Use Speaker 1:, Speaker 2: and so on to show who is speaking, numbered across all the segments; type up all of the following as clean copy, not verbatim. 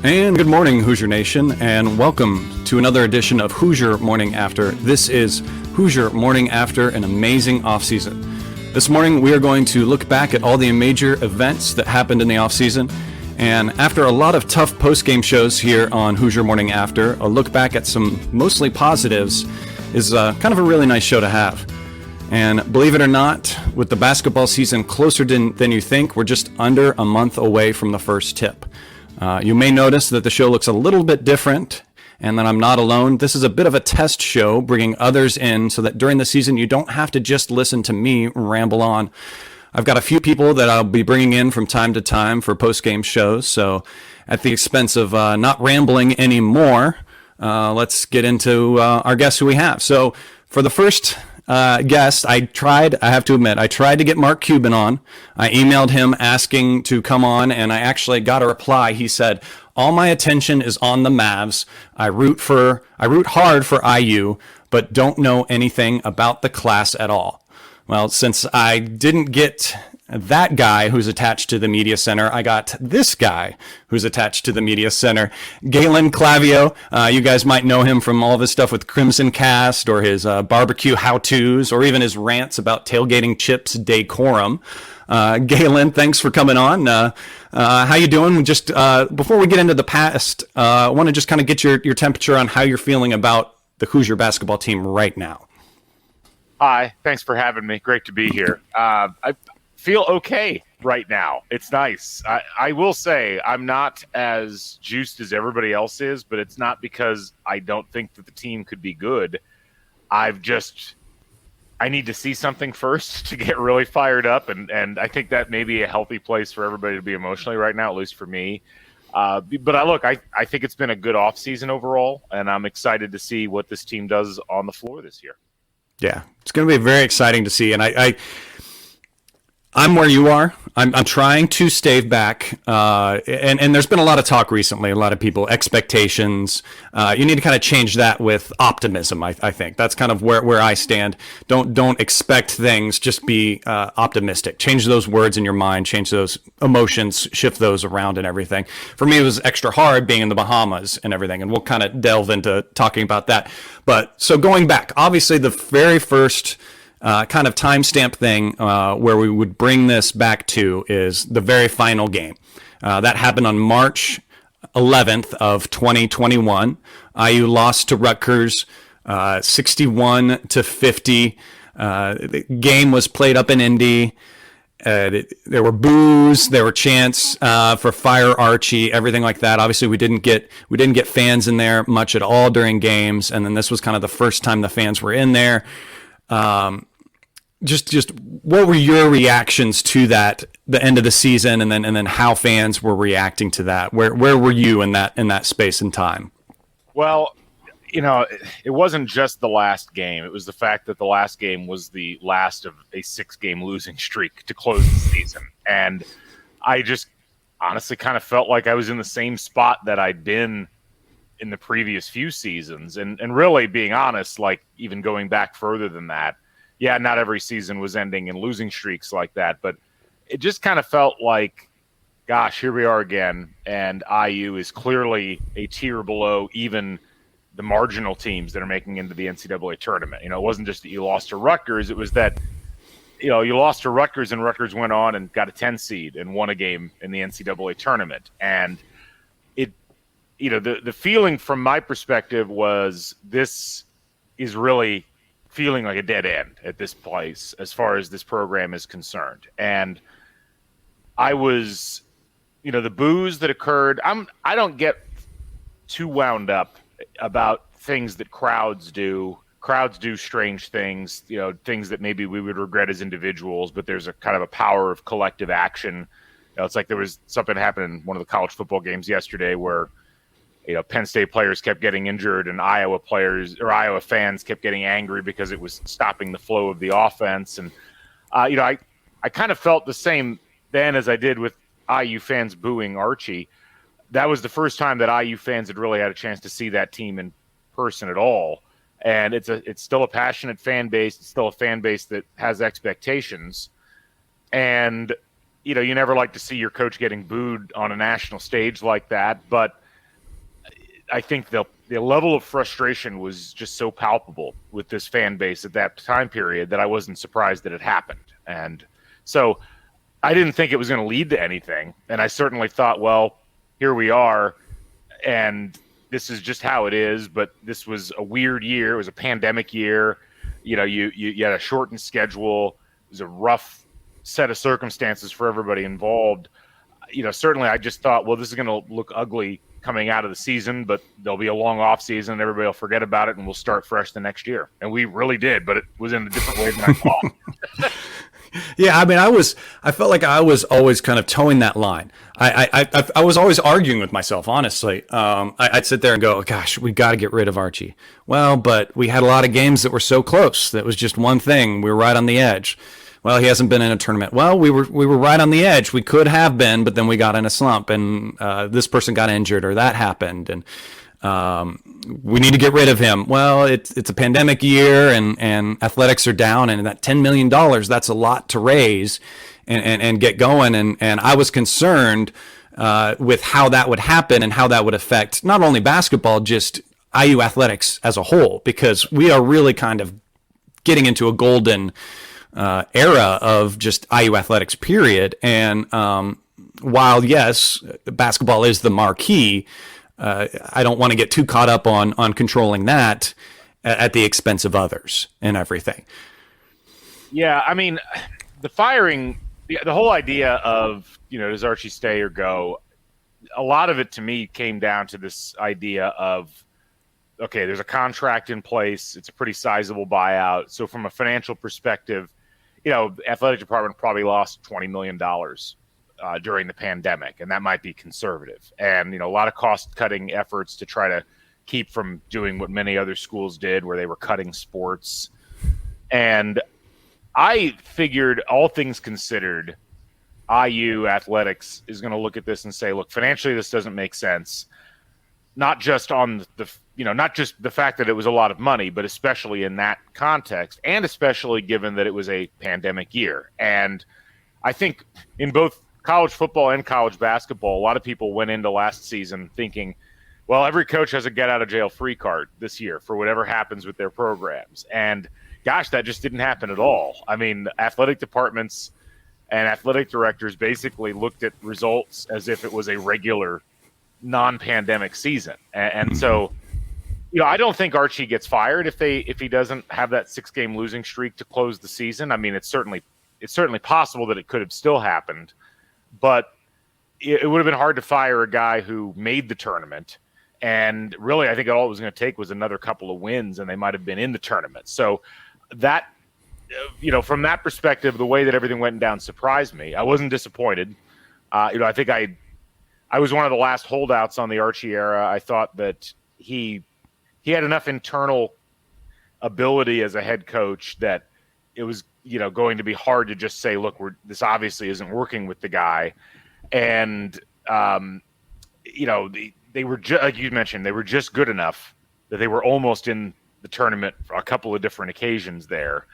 Speaker 1: And good morning, Hoosier Nation, and welcome to another edition of Hoosier Morning After. This is Hoosier Morning After an amazing offseason. This morning, we are going to look back at all the major events that happened in the offseason. And after a lot of tough post-game shows here on Hoosier Morning After, a look back at some mostly positives is kind of a really nice show to have. And believe it or not, with the basketball season closer than you think, we're just under a month away from the first tip. You may notice that the show looks a little bit different and that I'm not alone. This is a bit of a test show, bringing others in so that during the season you don't have to just listen to me ramble on. I've got a few people that I'll be bringing in from time to time for post-game shows, so at the expense of not rambling anymore, let's get into our guests who we have. So for the first guest, I have to admit, I tried to get Mark Cuban on. I emailed him asking to come on, and I actually got a reply. He said, "All my attention is on the Mavs. I root hard for IU, but don't know anything about the class at all." Well, since I didn't get that guy who's attached to the media center, I got this guy who's attached to the media center, Galen Clavio. You guys might know him from all of his stuff with Crimson Cast or his barbecue how-tos or even his rants about tailgating chips decorum. Galen, thanks for coming on. How you doing? Just before we get into the past, I want to just kind of get your temperature on how you're feeling about the Hoosier basketball team right now.
Speaker 2: Hi, thanks for having me. Great to be here. I feel okay right now. It's nice. I will say I'm not as juiced as everybody else is, but it's not because I don't think that the team could be good. I need to see something first to get really fired up, and I think that may be a healthy place for everybody to be emotionally right now, at least for me. But I think it's been a good offseason overall, and I'm excited to see what this team does on the floor this year.
Speaker 1: Yeah, it's going to be very exciting to see, and I'm where you are. I'm trying to stave back, and there's been a lot of talk recently, a lot of people, expectations. You need to kind of change that with optimism, I think. That's kind of where I stand. Don't expect things, just be optimistic. Change those words in your mind, change those emotions, shift those around and everything. For me, it was extra hard being in the Bahamas and everything, and we'll kind of delve into talking about that. But so going back, obviously the very first kind of timestamp thing where we would bring this back to is the very final game. That happened on March 11th of 2021. IU lost to Rutgers 61-50. The game was played up in Indy. There were boos, there were chants for Fire Archie, everything like that. Obviously, we didn't get fans in there much at all during games, and then this was kind of the first time the fans were in there. Just what were your reactions to that, the end of the season, and then how fans were reacting to that? Where were you in that space and time?
Speaker 2: Well, it wasn't just the last game. It was the fact that the last game was the last of a 6-game losing streak to close the season. And I just honestly kind of felt like I was in the same spot that I'd been in the previous few seasons. And really, being honest, like even going back further than that, yeah, not every season was ending in losing streaks like that, but it just kind of felt like, gosh, here we are again, and IU is clearly a tier below even the marginal teams that are making into the NCAA tournament. It wasn't just that you lost to Rutgers, it was that, you lost to Rutgers and Rutgers went on and got a 10 seed and won a game in the NCAA tournament. And the feeling from my perspective was this is really feeling like a dead end at this place as far as this program is concerned. And I was, the boos that occurred, I don't get too wound up about things that crowds do. Crowds do strange things, things that maybe we would regret as individuals, but there's a kind of a power of collective action. It's like there was something happened in one of the college football games yesterday where Penn State players kept getting injured and Iowa fans kept getting angry because it was stopping the flow of the offense. And, I kind of felt the same then as I did with IU fans booing Archie. That was the first time that IU fans had really had a chance to see that team in person at all. And it's still a passionate fan base. It's still a fan base that has expectations. And, you never like to see your coach getting booed on a national stage like that. But I think the level of frustration was just so palpable with this fan base at that time period that I wasn't surprised that it happened. And so I didn't think it was going to lead to anything. And I certainly thought, well, here we are, and this is just how it is. But this was a weird year. It was a pandemic year. You know, you had a shortened schedule. It was a rough set of circumstances for everybody involved. You know, certainly I just thought, well, this is going to look ugly coming out of the season, but there'll be a long off season. Everybody will forget about it, and we'll start fresh the next year. And we really did, but it was in a different way than I thought.
Speaker 1: Yeah, I mean, I felt like I was always kind of towing that line. I was always arguing with myself, honestly. I'd sit there and go, gosh, we got to get rid of Archie. Well, but we had a lot of games that were so close. That was just one thing. We were right on the edge. Well, he hasn't been in a tournament. Well, we were right on the edge. We could have been, but then we got in a slump, and this person got injured, or that happened, and we need to get rid of him. Well, it's a pandemic year, and athletics are down, and that $10 million, that's a lot to raise and get going. And I was concerned with how that would happen and how that would affect not only basketball, just IU athletics as a whole, because we are really kind of getting into a golden era of just IU athletics, period. And while, yes, basketball is the marquee, I don't want to get too caught up on controlling that at the expense of others and everything.
Speaker 2: Yeah, I mean, the firing, the whole idea of, you know, does Archie stay or go, a lot of it to me came down to this idea of, okay, there's a contract in place. It's a pretty sizable buyout. So from a financial perspective, you know, the athletic department probably lost $20 million during the pandemic, and that might be conservative. And, you know, a lot of cost-cutting efforts to try to keep from doing what many other schools did, where they were cutting sports. And I figured, all things considered, IU athletics is going to look at this and say, look, financially this doesn't make sense. Not just on not just the fact that it was a lot of money, but especially in that context, and especially given that it was a pandemic year. And I think in both college football and college basketball, a lot of people went into last season thinking, well, every coach has a get out of jail free card this year for whatever happens with their programs. And gosh, that just didn't happen at all. I mean, athletic departments and athletic directors basically looked at results as if it was a regular non-pandemic season. And so, you know, I don't think Archie gets fired if he doesn't have that 6-game losing streak to close the season. I mean, it's certainly possible that it could have still happened, but it would have been hard to fire a guy who made the tournament. And really, I think all it was going to take was another couple of wins, and they might have been in the tournament. So that, you know, from that perspective, the way that everything went down surprised me. I wasn't disappointed. You know, I think I was one of the last holdouts on the Archie era. I thought that he had enough internal ability as a head coach that it was, you know, going to be hard to just say, look, this obviously isn't working with the guy. And, you know, they were like you mentioned, they were just good enough that they were almost in the tournament for a couple of different occasions there.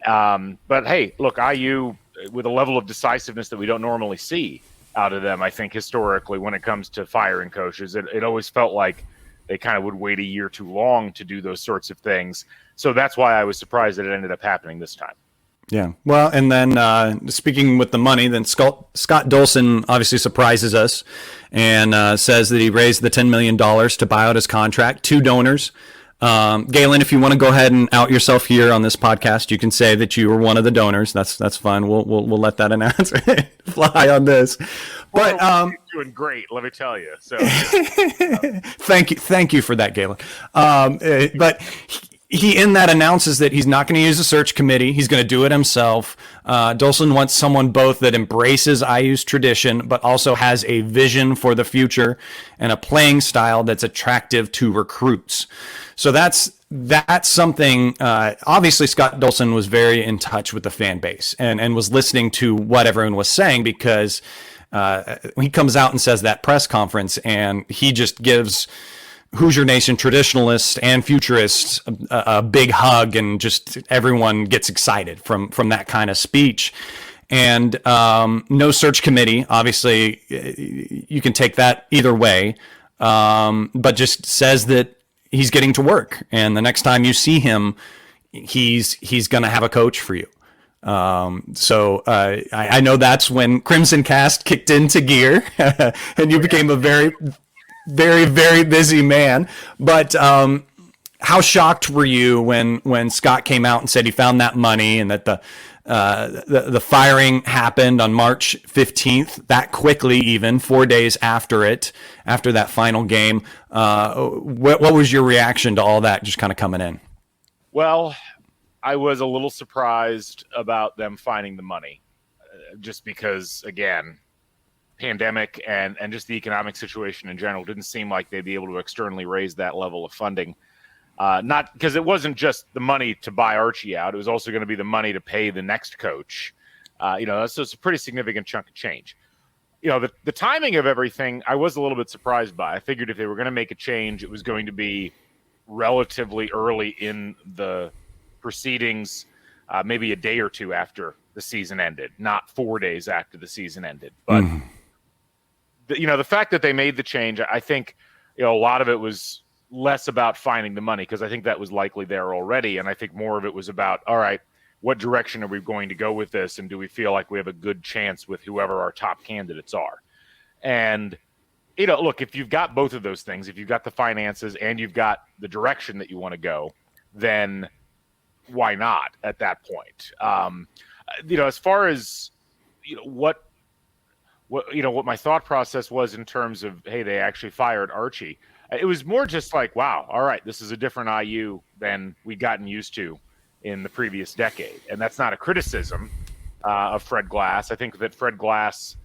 Speaker 2: But hey, look, IU with a level of decisiveness that we don't normally see out of them, I think historically when it comes to firing coaches, it always felt like they kind of would wait a year too long to do those sorts of things. So that's why I was surprised that it ended up happening this time.
Speaker 1: Yeah. Well, and then speaking with the money, then Scott Dolson obviously surprises us and says that he raised the $10 million to buy out his contract. 2 donors. Galen, if you want to go ahead and out yourself here on this podcast, you can say that you were one of the donors. That's fine. We'll let that announcement fly on this. But
Speaker 2: you're doing great, let me tell you. So
Speaker 1: thank you for that, Galen. But he in that announces that he's not going to use a search committee. He's going to do it himself. Dolson wants someone both that embraces IU's tradition, but also has a vision for the future and a playing style that's attractive to recruits. So that's something. Obviously, Scott Dolson was very in touch with the fan base and was listening to what everyone was saying, because he comes out and says that press conference, and he just gives Hoosier Nation traditionalists and futurists a big hug, and just everyone gets excited from that kind of speech. And no search committee. Obviously, you can take that either way. but just says that he's getting to work, and the next time you see him, he's going to have a coach for you. So I know that's when Crimson Cast kicked into gear, and you became a very, very, very busy man. But how shocked were you when Scott came out and said he found that money, and that the firing happened on March 15th, that quickly, even 4 days after that final game? What was your reaction to all that just kind of coming in?
Speaker 2: Well, I was a little surprised about them finding the money, just because, again, pandemic and just the economic situation in general didn't seem like they'd be able to externally raise that level of funding. Not because it wasn't just the money to buy Archie out; it was also going to be the money to pay the next coach. So it's a pretty significant chunk of change. The timing of everything, I was a little bit surprised by. I figured if they were going to make a change, it was going to be relatively early in the proceedings, maybe a day or two after the season ended, not 4 days after the season ended. But the fact that they made the change, I think a lot of it was less about finding the money, because I think that was likely there already, and I think more of it was about, all right, what direction are we going to go with this, and do we feel like we have a good chance with whoever our top candidates are? And look, if you've got both of those things, if you've got the finances and you've got the direction that you want to go, then why not at that point? As far as what my thought process was in terms of, hey, they actually fired Archie, it was more just like, wow, all right, this is a different IU than we'd gotten used to in the previous decade. And that's not a criticism of Fred Glass. I think that Fred Glass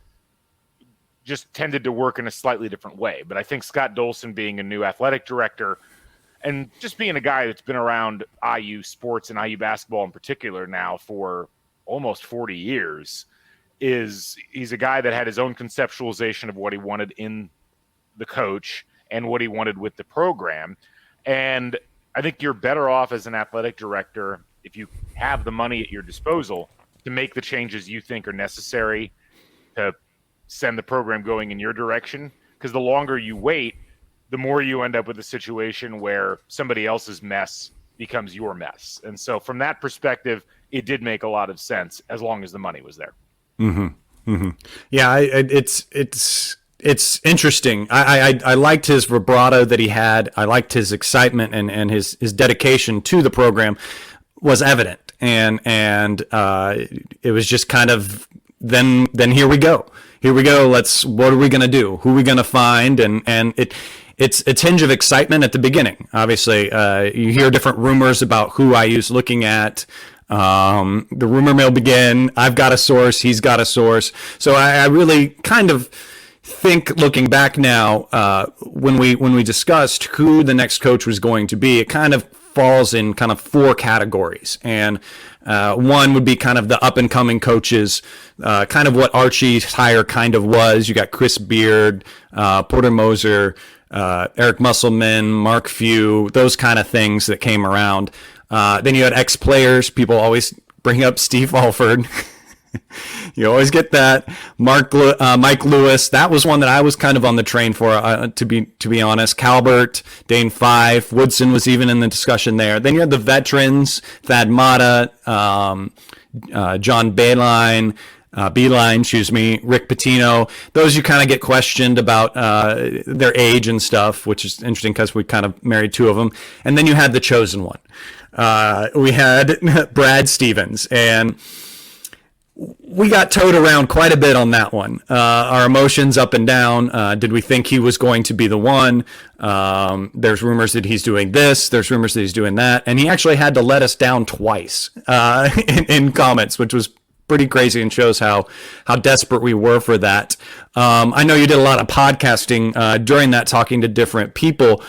Speaker 2: just tended to work in a slightly different way. But I think Scott Dolson, being a new athletic director and just being a guy that's been around IU sports and IU basketball in particular now for almost 40 years, he's a guy that had his own conceptualization of what he wanted in the coach and what he wanted with the program. And I think you're better off as an athletic director if you have the money at your disposal to make the changes you think are necessary to send the program going in your direction. Because the longer you wait, the more you end up with a situation where somebody else's mess becomes your mess. And so from that perspective, it did make a lot of sense as long as the money was there.
Speaker 1: Mm-hmm. Mm-hmm. Yeah, it's interesting. I liked his vibrato that he had. I liked his excitement, and his dedication to the program was evident. And it was just kind of, then here we go. Here we go. What are we going to do? Who are we going to find? And it's a tinge of excitement at the beginning. Obviously, you hear different rumors about who IU's looking at. The rumor mill began. I've got a source. He's got a source. So I really kind of think, looking back now, when we discussed who the next coach was going to be, it kind of falls in kind of four categories. And one would be kind of the up and coming coaches, kind of what Archie's hire kind of was. You got Chris Beard, Porter Moser, Eric Musselman, Mark Few, those kind of things that came around. Then you had ex-players. People always bring up Steve Alford. You always get that. Mike Lewis. That was one that I was kind of on the train for, to be honest. Calbert, Dane Fife, Woodson was even in the discussion there. Then you had the veterans: Thad Matta, John Beeline, Rick Pitino. Those you kind of get questioned about their age and stuff, which is interesting because we kind of married two of them. And then you had the chosen one. We had Brad Stevens, and we got towed around quite a bit on that one. Our emotions up and down. Did we think he was going to be the one? There's rumors that he's doing this. There's rumors that he's doing that. And he actually had to let us down twice in comments, which was pretty crazy and shows how desperate we were for that. I know you did a lot of podcasting during that, talking to different people.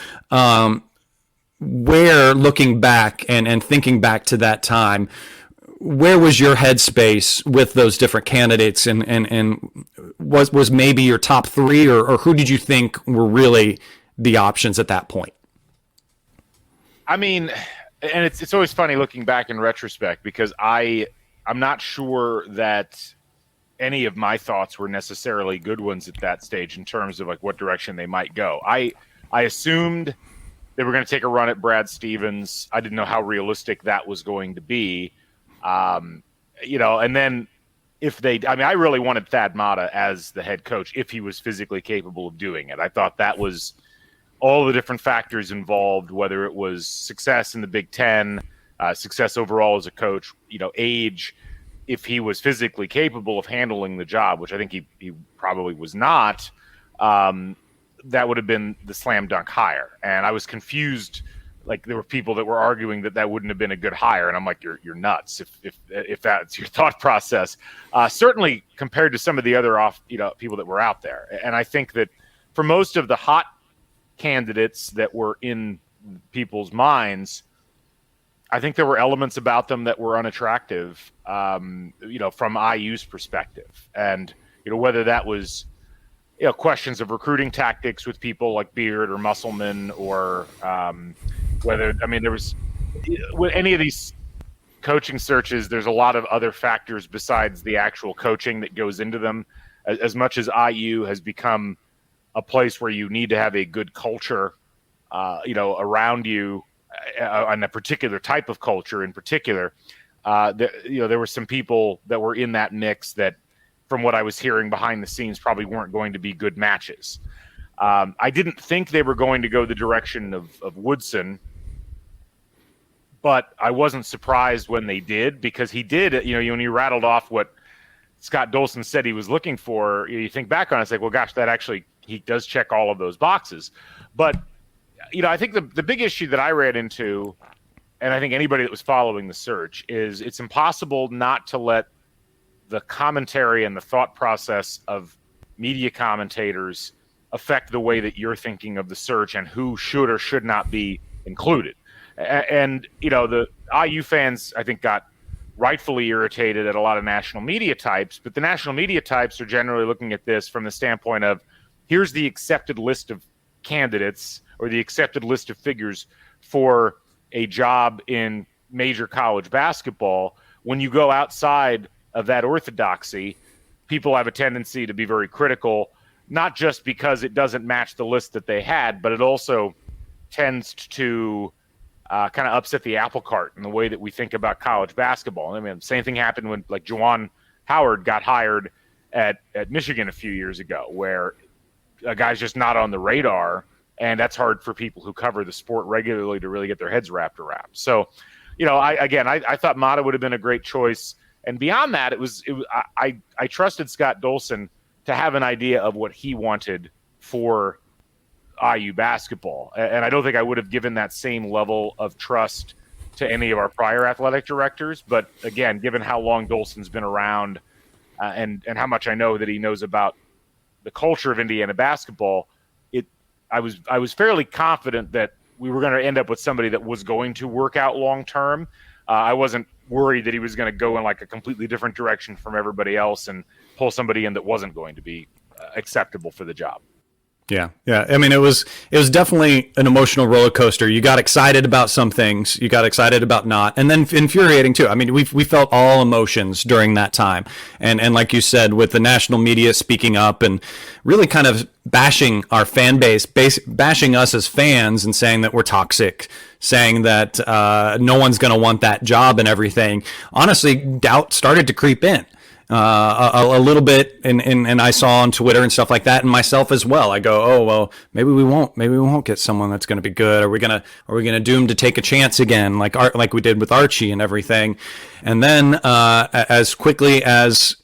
Speaker 1: Where, looking back and thinking back to that time, where was your headspace with those different candidates, and was maybe your top three, or who did you think were really the options at that point?
Speaker 2: I mean, and it's always funny looking back in retrospect, because I'm not sure that any of my thoughts were necessarily good ones at that stage in terms of like what direction they might go. I assumed they were going to take a run at Brad Stevens. I didn't know how realistic that was going to be. And then I really wanted Thad Matta as the head coach if he was physically capable of doing it. I thought that was all the different factors involved, whether it was success in the Big Ten, success overall as a coach, age, if he was physically capable of handling the job, which I think he probably was not, that would have been the slam dunk hire. And I was confused. Like there were people that were arguing that wouldn't have been a good hire. And I'm like, you're nuts if that's your thought process, certainly compared to some of the other people that were out there. And I think that for most of the hot candidates that were in people's minds, I think there were elements about them that were unattractive, from IU's perspective. And, whether that was, questions of recruiting tactics with people like Beard or Musselman or there was with any of these coaching searches, there's a lot of other factors besides the actual coaching that goes into them. As much as IU has become a place where you need to have a good culture, around you, on a particular type of culture in particular, there were some people that were in that mix that, from what I was hearing behind the scenes, probably weren't going to be good matches. I didn't think they were going to go the direction of Woodson, but I wasn't surprised when they did, because he did, when he rattled off what Scott Dolson said he was looking for, you think back on it, it's like, well, gosh, that actually, he does check all of those boxes. But, I think the big issue that I ran into, and I think anybody that was following the search, is it's impossible not to let the commentary and the thought process of media commentators affect the way that you're thinking of the search and who should or should not be included. And the IU fans, I think, got rightfully irritated at a lot of national media types, but the national media types are generally looking at this from the standpoint of, here's the accepted list of candidates or the accepted list of figures for a job in major college basketball. When you go outside of that orthodoxy, people have a tendency to be very critical, not just because it doesn't match the list that they had, but it also tends to kind of upset the apple cart in the way that we think about college basketball. I mean, same thing happened when like Juwan Howard got hired at Michigan a few years ago, where a guy's just not on the radar, and that's hard for people who cover the sport regularly to really get their heads wrapped around. So, I thought Mata would have been a great choice. And beyond that, I trusted Scott Dolson to have an idea of what he wanted for IU basketball. And I don't think I would have given that same level of trust to any of our prior athletic directors. But again, given how long Dolson's been around and how much I know that he knows about the culture of Indiana basketball, I was fairly confident that we were going to end up with somebody that was going to work out long term. I wasn't worried that he was going to go in like a completely different direction from everybody else and pull somebody in that wasn't going to be acceptable for the job.
Speaker 1: Yeah. I mean, it was definitely an emotional roller coaster. You got excited about some things, you got excited about not, and then infuriating too. I mean, we felt all emotions during that time, and like you said, with the national media speaking up and really kind of bashing our fan base, bashing us as fans, and saying that we're toxic, saying that no one's going to want that job and everything. Honestly, doubt started to creep in. A little bit, and I saw on Twitter and stuff like that, and myself as well. I go, oh well, maybe we won't get someone that's going to be good. Are we gonna doom to take a chance again, like we did with Archie and everything? And then as quickly as,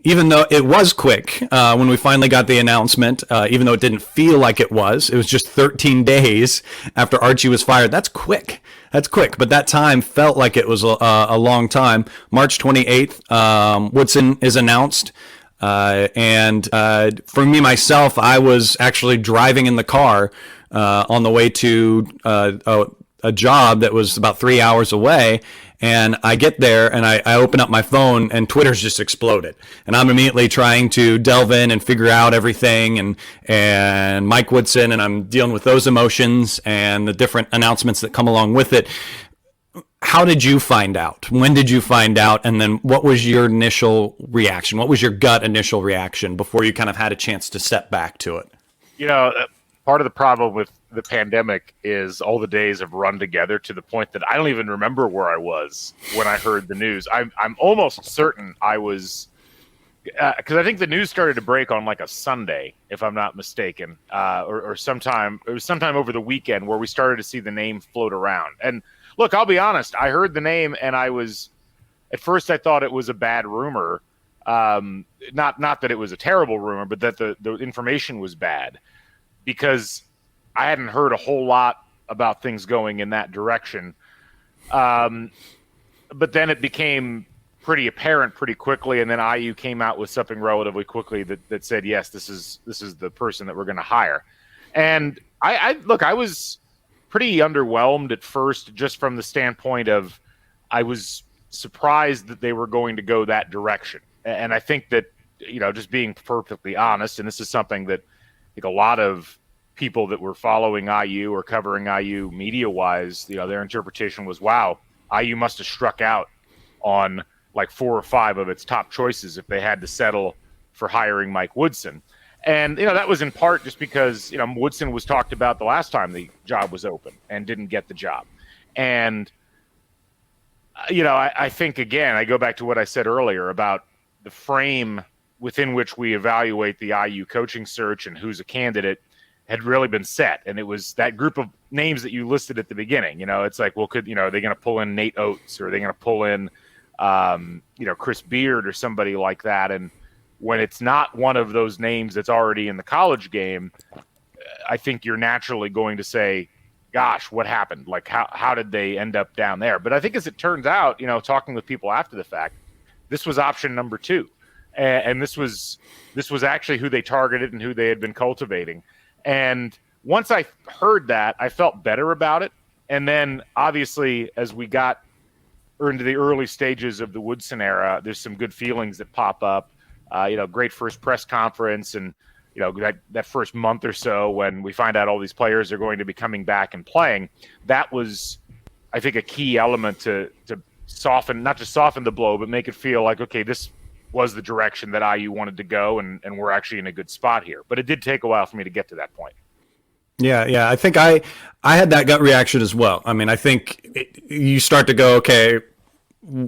Speaker 1: even though it was quick when we finally got the announcement, even though it didn't feel like it was just 13 days after Archie was fired. That's quick. But that time felt like it was a long time. March 28th, Woodson is announced. And for me, myself, I was actually driving in the car on the way to a job that was about 3 hours away. And I get there and I open up my phone and Twitter's just exploded. And I'm immediately trying to delve in and figure out everything and Mike Woodson, and I'm dealing with those emotions and the different announcements that come along with it. how did you find out? When did you find out? And then what was your initial reaction? What was your gut initial reaction before you kind of had a chance to step back to it?
Speaker 2: Part of the problem with the pandemic is all the days have run together to the point that I don't even remember where I was when I heard the news. I'm almost certain I was, because I think the news started to break on like a Sunday, if I'm not mistaken, or sometime over the weekend where we started to see the name float around. And look, I'll be honest, I heard the name and at first I thought it was a bad rumor. Not that it was a terrible rumor, but that the information was bad, because I hadn't heard a whole lot about things going in that direction. But then it became pretty apparent pretty quickly, and then IU came out with something relatively quickly that said, yes, this is the person that we're going to hire. And I was pretty underwhelmed at first, just from the standpoint of I was surprised that they were going to go that direction. And I think that, just being perfectly honest, and this is something that I think a lot of people that were following IU or covering IU media-wise, their interpretation was, wow, IU must have struck out on like 4 or 5 of its top choices if they had to settle for hiring Mike Woodson. And, that was in part just because, Woodson was talked about the last time the job was open and didn't get the job. And, I think, again, I go back to what I said earlier about the frame within which we evaluate the IU coaching search and who's a candidate had really been set. And it was that group of names that you listed at the beginning. It's like, well, are they going to pull in Nate Oates, or are they going to pull in, Chris Beard or somebody like that? And when it's not one of those names that's already in the college game, I think you're naturally going to say, gosh, what happened? Like, how did they end up down there? But I think, as it turns out, talking with people after the fact, this was option number 2. And this was actually who they targeted and who they had been cultivating. And once I heard that, I felt better about it. And then, obviously, as we got into the early stages of the Woodson era, there's some good feelings that pop up. Great first press conference, and that first month or so when we find out all these players are going to be coming back and playing. That was, I think, a key element to soften, not just soften the blow, but make it feel like, okay, this was the direction that IU wanted to go, and we're actually in a good spot here. But it did take a while for me to get to that point.
Speaker 1: Yeah. I think I had that gut reaction as well. I mean, I think you start to go, okay,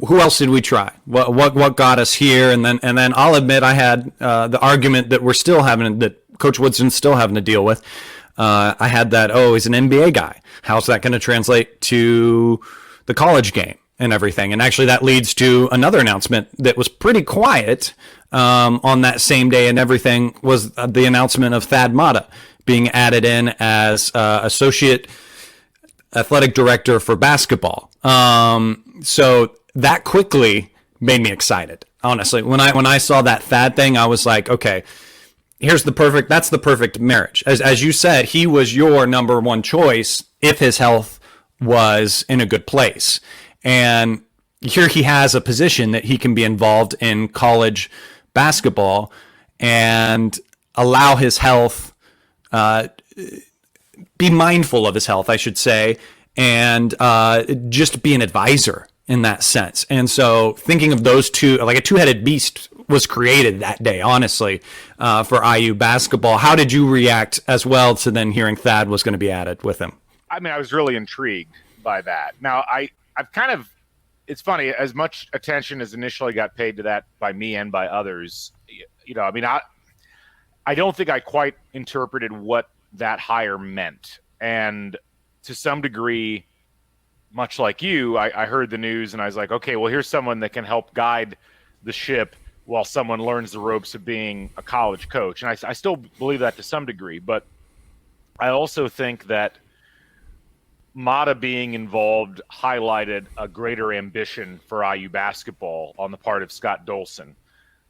Speaker 1: who else did we try? What got us here? And then I'll admit I had the argument that that Coach Woodson's still having to deal with. I had that, he's an NBA guy. How's that going to translate to the college game and everything? And actually that leads to another announcement that was pretty quiet on that same day, and everything was the announcement of Thad Matta being added in as associate athletic director for basketball. So that quickly made me excited. Honestly, when I saw that Thad thing, I was like, okay, that's the perfect marriage. As you said, he was your number one choice if his health was in a good place. And here he has a position that he can be involved in college basketball and allow his health, be mindful of his health, I should say, and just be an advisor in that sense. And so thinking of those two, like a two-headed beast was created that day, honestly, for IU basketball. How did you react as well to then hearing Thad was going to be added with him?
Speaker 2: I mean, I was really intrigued by that. Now, I've kind of, it's funny, as much attention as initially got paid to that by me and by others, I mean, I don't think I quite interpreted what that hire meant. And to some degree, much like you, I heard the news and I was like, okay, well, here's someone that can help guide the ship while someone learns the ropes of being a college coach. And I still believe that to some degree, but I also think that Mata being involved highlighted a greater ambition for IU basketball on the part of Scott Dolson.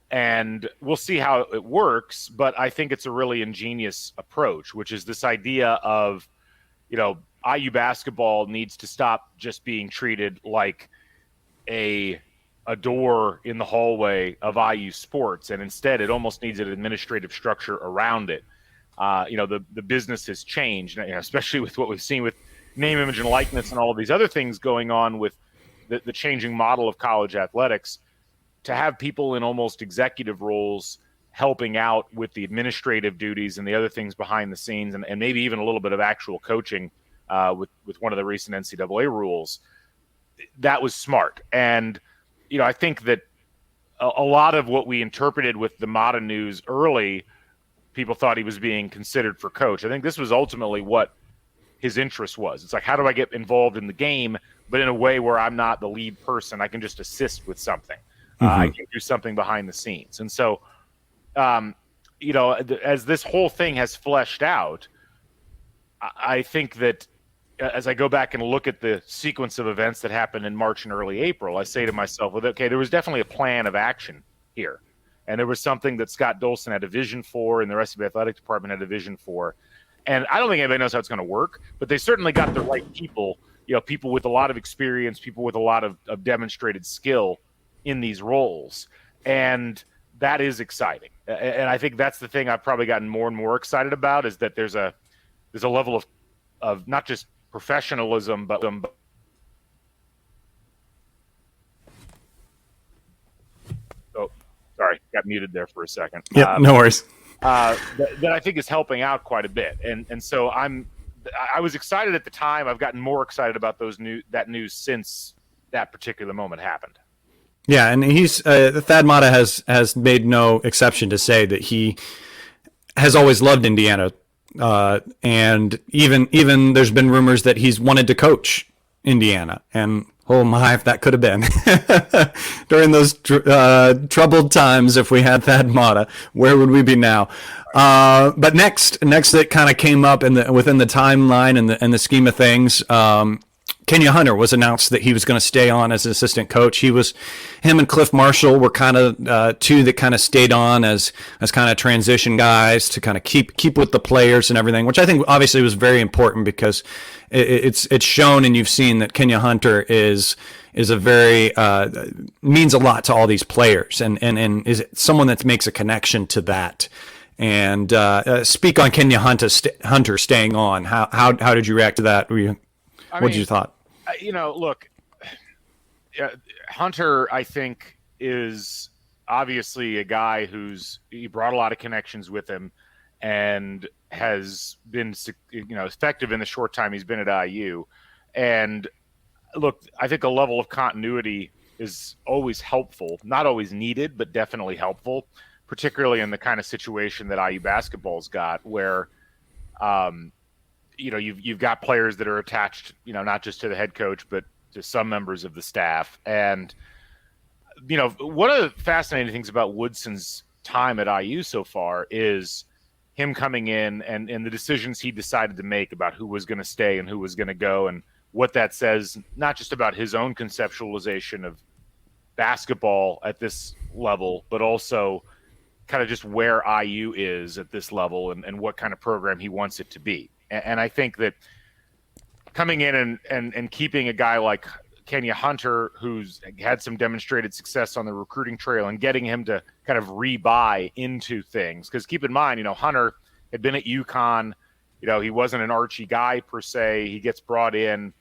Speaker 2: And we'll see how it works, but I think it's a really ingenious approach, which is this idea of, IU basketball needs to stop just being treated like a door in the hallway of IU sports, and instead it almost needs an administrative structure around it. The business has changed, especially with what we've seen with name, image, and likeness and all of these other things going on with the changing model of college athletics, to have people in almost executive roles helping out with the administrative duties and the other things behind the scenes, and maybe even a little bit of actual coaching with one of the recent NCAA rules. That was smart. And, I think that a lot of what we interpreted with the Mata news early, people thought he was being considered for coach. I think this was ultimately what his interest was. It's like, how do I get involved in the game, but in a way where I'm not the lead person? I can just assist with something. I can do something behind the scenes. And so, as this whole thing has fleshed out, I think that as I go back and look at the sequence of events that happened in March and early April, I say to myself, well, okay, there was definitely a plan of action here. And there was something that Scott Dolson had a vision for, and the rest of the athletic department had a vision for. And I don't think anybody knows how it's going to work, but they certainly got the right people, people with a lot of experience, people with a lot of demonstrated skill in these roles. And that is exciting. And I think that's the thing I've probably gotten more and more excited about, is that there's a level of not just professionalism, but oh, sorry, got muted there for a second.
Speaker 1: Yeah, no worries.
Speaker 2: That I think is helping out quite a bit. And so I was excited at the time. I've gotten more excited about that news since that particular moment happened.
Speaker 1: Yeah, and he's Thad Matta has made no exception to say that he has always loved Indiana, and even there's been rumors that he's wanted to coach Indiana, and oh my, if that could have been during those troubled times. If we had Thad Matta, where would we be now? But next that kind of came up within the timeline and the scheme of things. Kenya Hunter was announced that he was going to stay on as an assistant coach. Him and Cliff Marshall were kind of two that kind of stayed on as kind of transition guys to kind of keep with the players and everything, which I think obviously was very important, because it's shown and you've seen that Kenya Hunter is a very means a lot to all these players and is someone that makes a connection to that. And speak on Kenya Hunter staying on. How did you react to that? What did you thought?
Speaker 2: Look, Hunter, I think, is obviously a guy he brought a lot of connections with him, and has been, effective in the short time he's been at IU. And look, I think a level of continuity is always helpful, not always needed, but definitely helpful, particularly in the kind of situation that IU basketball's got, where, you've got players that are attached, not just to the head coach, but to some members of the staff. And, one of the fascinating things about Woodson's time at IU so far is him coming in and the decisions he decided to make about who was going to stay and who was going to go, and what that says, not just about his own conceptualization of basketball at this level, but also kind of just where IU is at this level and what kind of program he wants it to be. And I think that coming in and keeping a guy like Kenya Hunter, who's had some demonstrated success on the recruiting trail, and getting him to kind of rebuy into things. Because keep in mind, Hunter had been at UConn. He wasn't an Archie guy per se. He gets brought in.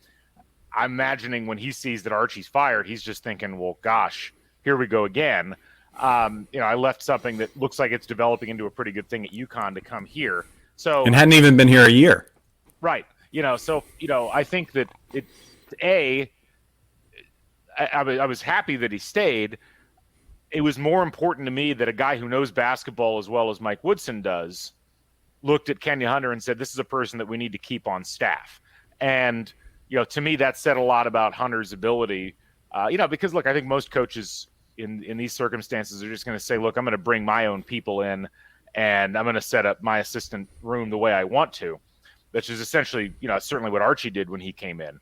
Speaker 2: I'm imagining when he sees that Archie's fired, he's just thinking, well, gosh, here we go again. I left something that looks like it's developing into a pretty good thing at UConn to come here. So,
Speaker 1: and hadn't even been here a year.
Speaker 2: Right. I think that I was happy that he stayed. It was more important to me that a guy who knows basketball as well as Mike Woodson does looked at Kenya Hunter and said, this is a person that we need to keep on staff. And, to me, that said a lot about Hunter's ability, because, look, I think most coaches in these circumstances are just going to say, look, I'm going to bring my own people in, and I'm going to set up my assistant room the way I want to, which is essentially, certainly what Archie did when he came in.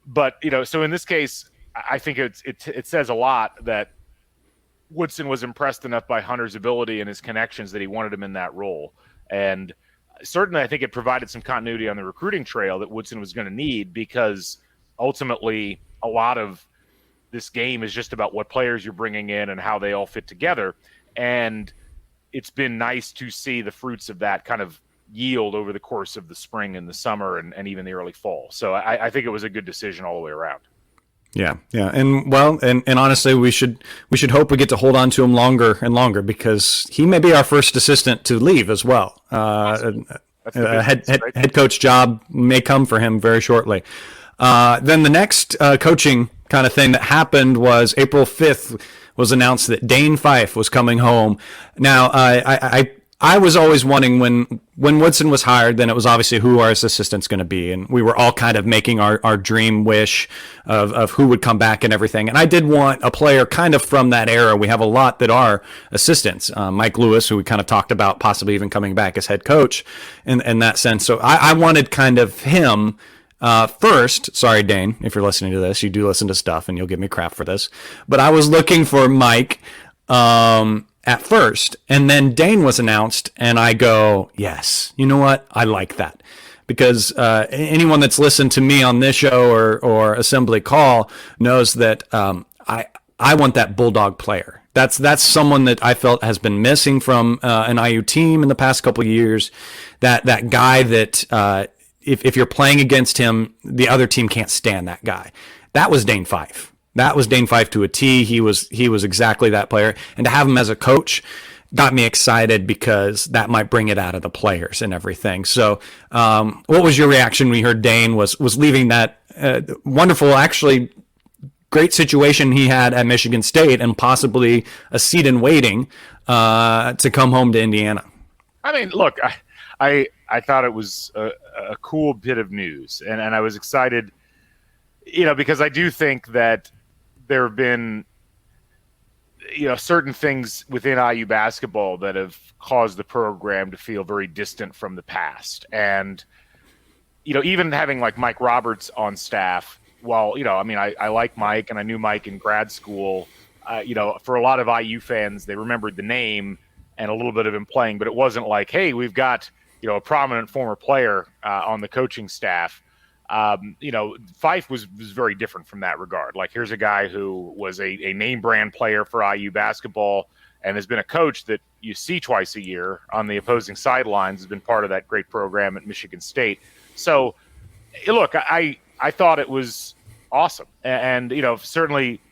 Speaker 2: But, so in this case, I think it says a lot that Woodson was impressed enough by Hunter's ability and his connections that he wanted him in that role. And certainly I think it provided some continuity on the recruiting trail that Woodson was going to need, because ultimately a lot of this game is just about what players you're bringing in and how they all fit together. And it's been nice to see the fruits of that kind of yield over the course of the spring and the summer and even the early fall. So I think it was a good decision all the way around.
Speaker 1: Yeah, yeah, and well, and honestly, we should hope we get to hold on to him longer and longer because he may be our first assistant to leave as well.
Speaker 2: That's the
Speaker 1: A head,
Speaker 2: business,
Speaker 1: head
Speaker 2: right?
Speaker 1: head coach job may come for him very shortly. Then the next coaching kind of thing that happened was April 5th was announced that Dane Fife was coming home. Now, I was always wanting when Woodson was hired, then it was obviously who our assistant's going to be, and we were all kind of making our dream wish of who would come back and everything. And I did want a player kind of from that era. We have a lot that are assistants. Mike Lewis, who we kind of talked about possibly even coming back as head coach in that sense. So I wanted kind of him. First, sorry, Dane, if you're listening to this, you do listen to stuff and you'll give me crap for this. But I was looking for Mike at first, and then Dane was announced, and I go, yes, you know what? I like that. Because anyone that's listened to me on this show or Assembly Call knows that I want that bulldog player. That's someone that I felt has been missing from an IU team in the past couple of years. That guy that if you're playing against him, the other team can't stand that guy. That was Dane Fife. That was Dane Fife to a T. He was exactly that player. And to have him as a coach got me excited because that might bring it out of the players and everything. So what was your reaction when you heard Dane was leaving that wonderful, actually great situation he had at Michigan State and possibly a seat in waiting to come home to Indiana?
Speaker 2: I mean, look, I thought it was a cool bit of news, and I was excited, because I do think that there have been, certain things within IU basketball that have caused the program to feel very distant from the past. And, even having like Mike Roberts on staff, while, I like Mike and I knew Mike in grad school, for a lot of IU fans, they remembered the name and a little bit of him playing, but it wasn't like, hey, we've got, a prominent former player on the coaching staff. Fife was very different from that regard. Like, here's a guy who was a name brand player for IU basketball and has been a coach that you see twice a year on the opposing sidelines, has been part of that great program at Michigan State. So, look, I thought it was awesome. And certainly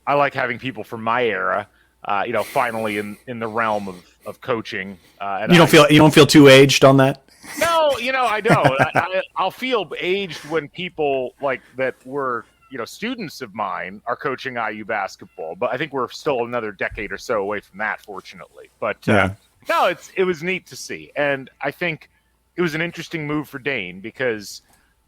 Speaker 2: I like having people from my era, finally in the realm of coaching. And
Speaker 1: You don't feel too aged on that?
Speaker 2: No, I don't. I'll feel aged when people like that were, students of mine are coaching IU basketball. But I think we're still another decade or so away from that, fortunately. But no, it was neat to see. And I think it was an interesting move for Dane because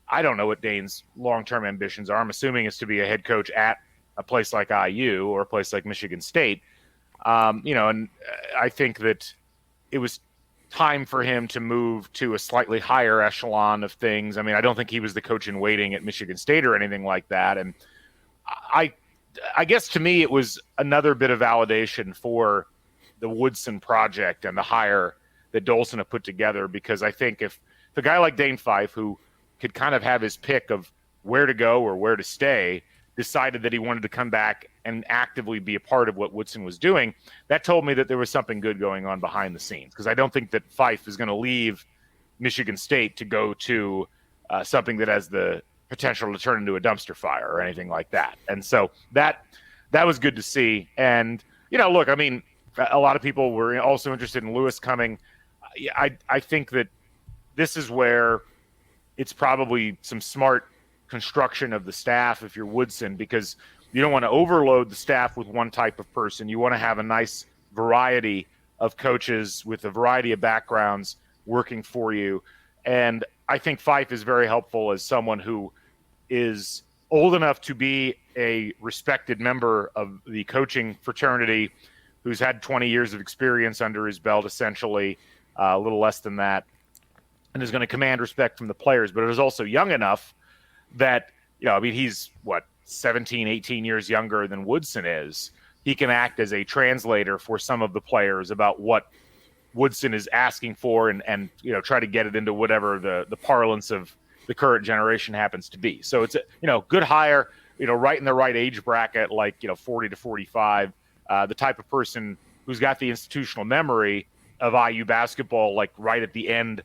Speaker 2: I don't know what Dane's long-term ambitions are. I'm assuming it's to be a head coach at a place like IU or a place like Michigan State. And I think that it was time for him to move to a slightly higher echelon of things. I mean, I don't think he was the coach in waiting at Michigan State or anything like that. And I guess to me, it was another bit of validation for the Woodson project and the hire that Dolson have put together, because I think if a guy like Dane Fife, who could kind of have his pick of where to go or where to stay, decided that he wanted to come back and actively be a part of what Woodson was doing, that told me that there was something good going on behind the scenes. Because I don't think that Fife is going to leave Michigan State to go to something that has the potential to turn into a dumpster fire or anything like that. And so that was good to see. And, look, I mean, a lot of people were also interested in Lewis coming. I think that this is where it's probably some smart construction of the staff if you're Woodson, because you don't want to overload the staff with one type of person. You want to have a nice variety of coaches with a variety of backgrounds working for you. And I think Fife is very helpful as someone who is old enough to be a respected member of the coaching fraternity, who's had 20 years of experience under his belt, essentially, a little less than that, and is going to command respect from the players, but is also young enough that, he's 17, 18 years younger than Woodson is. He can act as a translator for some of the players about what Woodson is asking for and try to get it into whatever the parlance of the current generation happens to be. So it's a, good hire, right in the right age bracket, like, 40 to 45, the type of person who's got the institutional memory of IU basketball, like right at the end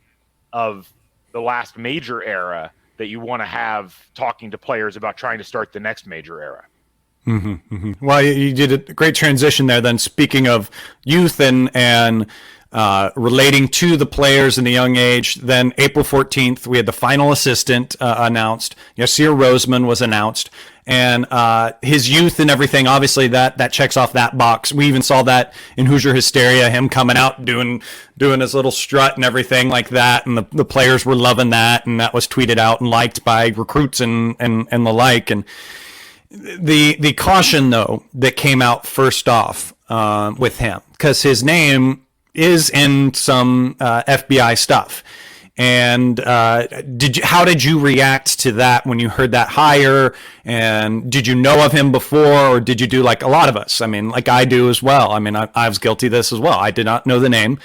Speaker 2: of the last major era, that you want to have talking to players about trying to start the next major era.
Speaker 1: Well, you did a great transition there. Then, speaking of youth and relating to the players in the young age, then April 14th, we had the final assistant announced. Yasir Roseman was announced, and his youth and everything. Obviously, that checks off that box. We even saw that in Hoosier Hysteria, him coming out doing his little strut and everything like that, and the players were loving that, and that was tweeted out and liked by recruits and the like. And the caution, though, that came out first off with him, because his name is in some FBI stuff. And how did you react to that when you heard that hire? And did you know of him before, or did you do like a lot of us? I mean, like I do as well. I mean, I was guilty of this as well. I did not know the name.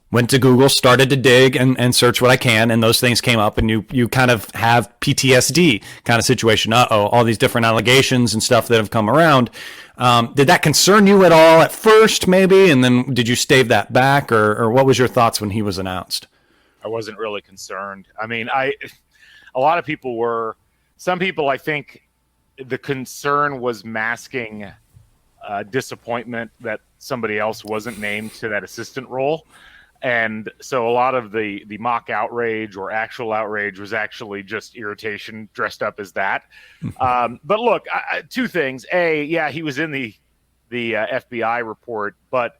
Speaker 1: Went to Google, started to dig and search what I can, and those things came up, and you kind of have PTSD kind of situation. All these different allegations and stuff that have come around. Did that concern you at all at first, maybe? And then did you stave that back, or what was your thoughts when he was announced?
Speaker 2: I wasn't really concerned. I mean, a lot of people were. Some people, I think, the concern was masking disappointment that somebody else wasn't named to that assistant role. And so a lot of the mock outrage or actual outrage was actually just irritation dressed up as that. But look, two things. Yeah, he was in the FBI report, but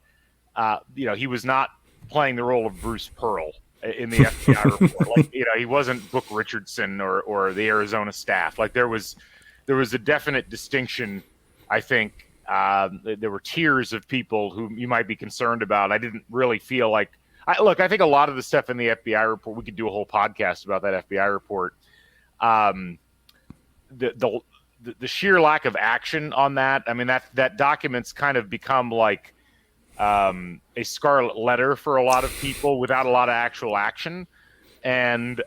Speaker 2: he was not playing the role of Bruce Pearl in the FBI report. Like, he wasn't Book Richardson or the Arizona staff. Like there was a definite distinction. I think there were tiers of people who you might be concerned about. I didn't really feel like. I think a lot of the stuff in the FBI report, we could do a whole podcast about that FBI report. The sheer lack of action on that. I mean, that document's kind of become like a scarlet letter for a lot of people without a lot of actual action. And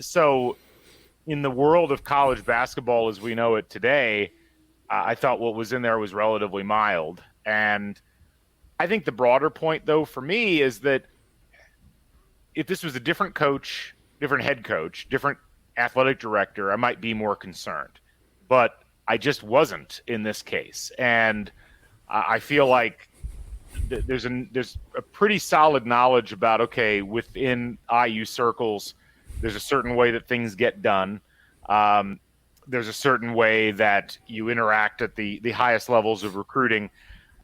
Speaker 2: so in the world of college basketball as we know it today, I thought what was in there was relatively mild. And I think the broader point, though, for me is that if this was a different coach, different head coach, different athletic director, I might be more concerned. But I just wasn't in this case. And I feel like there's a pretty solid knowledge about, okay, within IU circles, there's a certain way that things get done. There's a certain way that you interact at the highest levels of recruiting.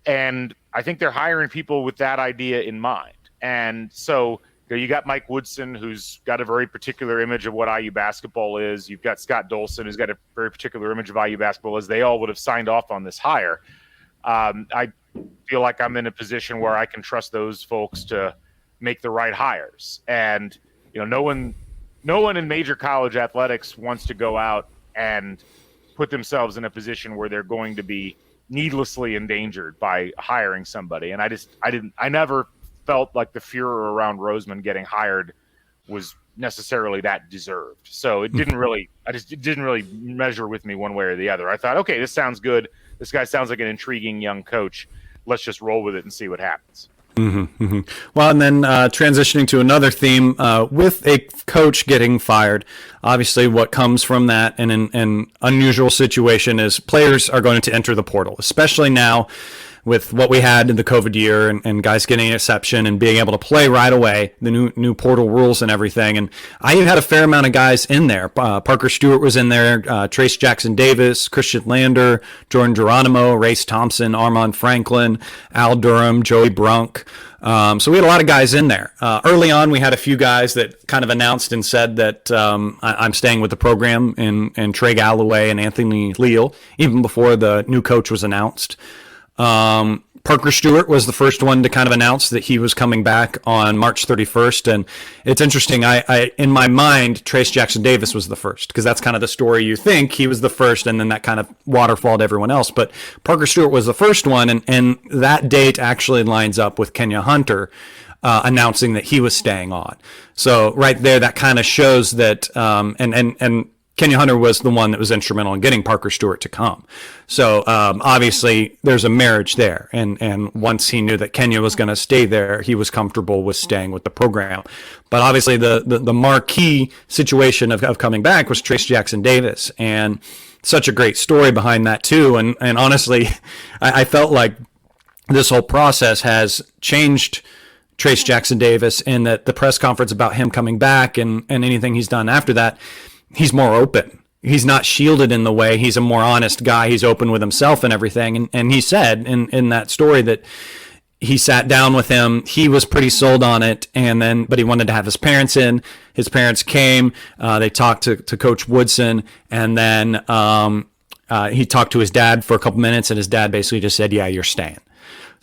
Speaker 2: And I think they're hiring people with that idea in mind. And so you got Mike Woodson, who's got a very particular image of what IU basketball is. You've got Scott Dolson, who's got a very particular image of IU basketball, as they all would have signed off on this hire. I feel like I'm in a position where I can trust those folks to make the right hires. And no one in major college athletics wants to go out and put themselves in a position where they're going to be needlessly endangered by hiring somebody. And I never felt like the furor around Roseman getting hired was necessarily that deserved. So it didn't really measure with me one way or the other. I thought, okay, this sounds good. This guy sounds like an intriguing young coach. Let's just roll with it and see what happens.
Speaker 1: Well, and then transitioning to another theme with a coach getting fired, obviously what comes from that in an unusual situation is players are going to enter the portal, especially now with what we had in the COVID year and guys getting an exception and being able to play right away, the new portal rules and everything. And I had a fair amount of guys in there. Parker Stewart was in there, Trace Jackson Davis, Christian Lander, Jordan Geronimo, Race Thompson, Armand Franklin, Al Durham, Joey Brunk. So we had a lot of guys in there. Early on, we had a few guys that kind of announced and said that I'm staying with the program, and Trey Galloway and Anthony Leal, even before the new coach was announced. Parker Stewart was the first one to kind of announce that he was coming back on March 31st. And it's interesting. I in my mind, Trace Jackson Davis was the first, because that's kind of the story. You think he was the first, and then that kind of waterfalled everyone else. But Parker Stewart was the first one. And that date actually lines up with Kenya Hunter announcing that he was staying on. So right there, that kind of shows that, and Kenya Hunter was the one that was instrumental in getting Parker Stewart to come. So obviously there's a marriage there. And once he knew that Kenya was going to stay there, he was comfortable with staying with the program. But obviously the marquee situation of coming back was Trace Jackson Davis. And such a great story behind that too. And honestly, I felt like this whole process has changed Trace Jackson Davis in that the press conference about him coming back and anything he's done after that, he's more open. He's not shielded in the way. He's a more honest guy. He's open with himself and everything. And he said in that story that he sat down with him. He was pretty sold on it. But he wanted to have his parents in. His parents came. They talked to Coach Woodson. And then he talked to his dad for a couple minutes. And his dad basically just said, yeah, you're staying.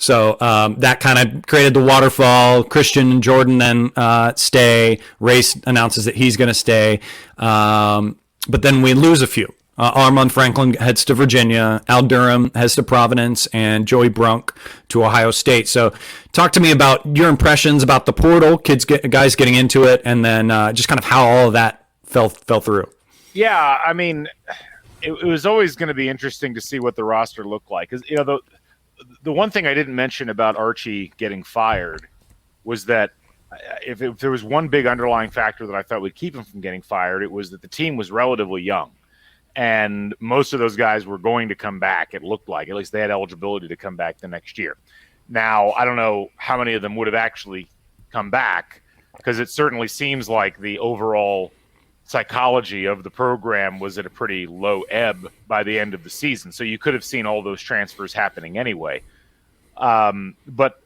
Speaker 1: So that kind of created the waterfall. Christian and Jordan then stay. Race announces that he's going to stay. But then we lose a few. Armand Franklin heads to Virginia. Al Durham heads to Providence. And Joey Brunk to Ohio State. So talk to me about your impressions about the portal, guys getting into it, and then just kind of how all of that fell through.
Speaker 2: Yeah, I mean, it was always going to be interesting to see what the roster looked like. Because, the one thing I didn't mention about Archie getting fired was that if there was one big underlying factor that I thought would keep him from getting fired, it was that the team was relatively young. And most of those guys were going to come back, it looked like. At least they had eligibility to come back the next year. Now, I don't know how many of them would have actually come back, because it certainly seems like the overall psychology of the program was at a pretty low ebb by the end of the season. So you could have seen all those transfers happening anyway. But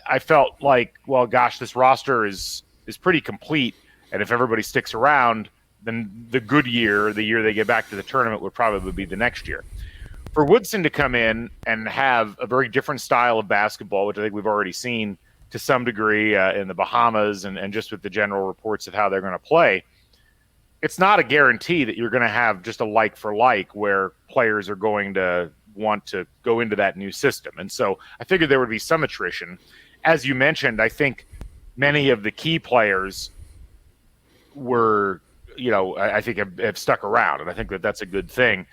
Speaker 2: I felt like, well, gosh, this roster is pretty complete. And if everybody sticks around, then the good year, the year they get back to the tournament, would probably be the next year. For Woodson to come in and have a very different style of basketball, which I think we've already seen to some degree in the Bahamas and just with the general reports of how they're going to play, it's not a guarantee that you're going to have just a like for like where players are going to want to go into that new system. And so I figured there would be some attrition. As you mentioned, I think many of the key players were, I think have stuck around. And I think that that's a good thing.